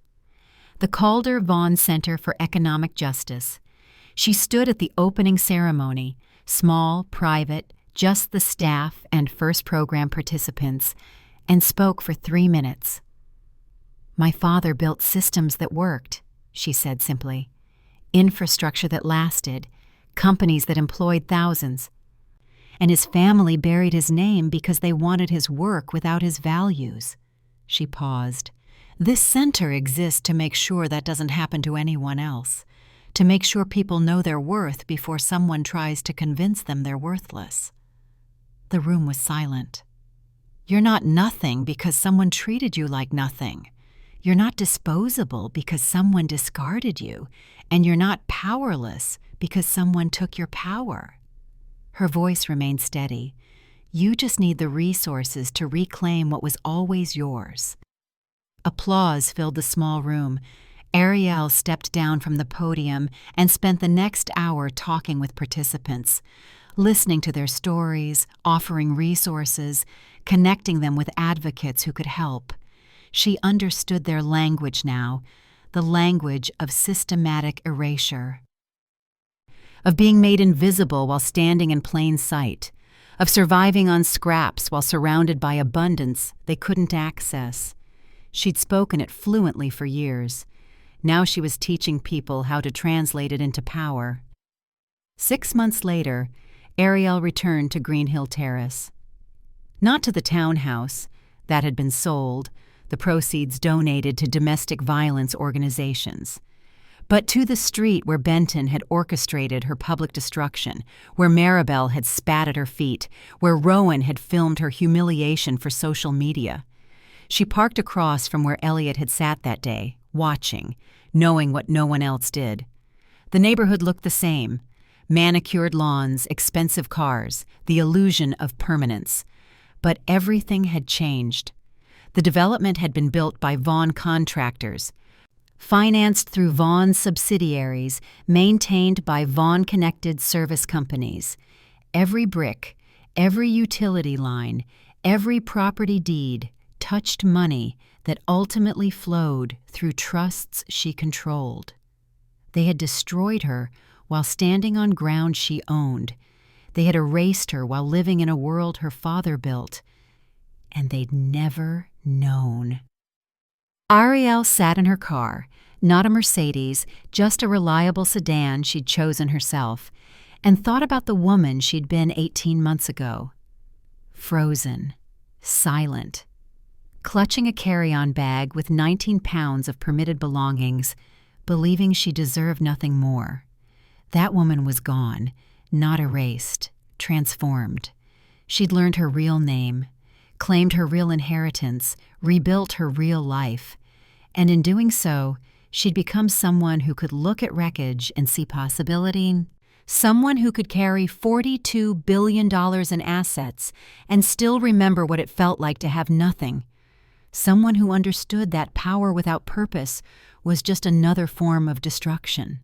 [SPEAKER 1] The Calder Vaughn Center for Economic Justice. She stood at the opening ceremony, small, private, just the staff and first program participants, and spoke for 3 minutes. "My father built systems that worked," she said simply. "Infrastructure that lasted, companies that employed thousands. And his family buried his name because they wanted his work without his values. She paused. This center exists to make sure that doesn't happen to anyone else, to make sure people know their worth before someone tries to convince them they're worthless. The room was silent. You're not nothing because someone treated you like nothing. You're not disposable because someone discarded you, and you're not powerless because someone took your power. Her voice remained steady. You just need the resources to reclaim what was always yours. Applause filled the small room. Ariel stepped down from the podium and spent the next hour talking with participants, listening to their stories, offering resources, connecting them with advocates who could help. She understood their language now, the language of systematic erasure, of being made invisible while standing in plain sight, of surviving on scraps while surrounded by abundance they couldn't access. She'd spoken it fluently for years. Now she was teaching people how to translate it into power. 6 months later, Ariel returned to Green Hill Terrace. Not to the townhouse. That had been sold, the proceeds donated to domestic violence organizations. But to the street where Benton had orchestrated her public destruction, where Maribel had spat at her feet, where Rowan had filmed her humiliation for social media. She parked across from where Elliot had sat that day, watching, knowing what no one else did. The neighborhood looked the same. Manicured lawns, expensive cars, the illusion of permanence. But everything had changed. The development had been built by Vaughn contractors, financed through Vaughn subsidiaries, maintained by Vaughn-connected service companies. Every brick, every utility line, every property deed touched money that ultimately flowed through trusts she controlled. They had destroyed her while standing on ground she owned. They had erased her while living in a world her father built. And they'd never known. Ariel sat in her car, not a Mercedes, just a reliable sedan she'd chosen herself, and thought about the woman she'd been 18 months ago. Frozen, silent, clutching a carry-on bag with 19 pounds of permitted belongings, believing she deserved nothing more. That woman was gone, not erased, transformed. She'd learned her real name, claimed her real inheritance, rebuilt her real life. And in doing so, she'd become someone who could look at wreckage and see possibility, someone who could carry $42 billion in assets and still remember what it felt like to have nothing, someone who understood that power without purpose was just another form of destruction.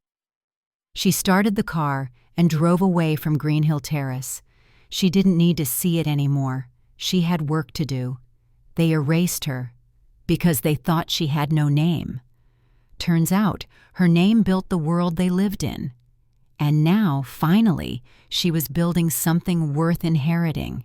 [SPEAKER 1] She started the car and drove away from Green Hill Terrace. She didn't need to see it anymore. She had work to do. They erased her because they thought she had no name. Turns out, her name built the world they lived in. And now, finally, she was building something worth inheriting.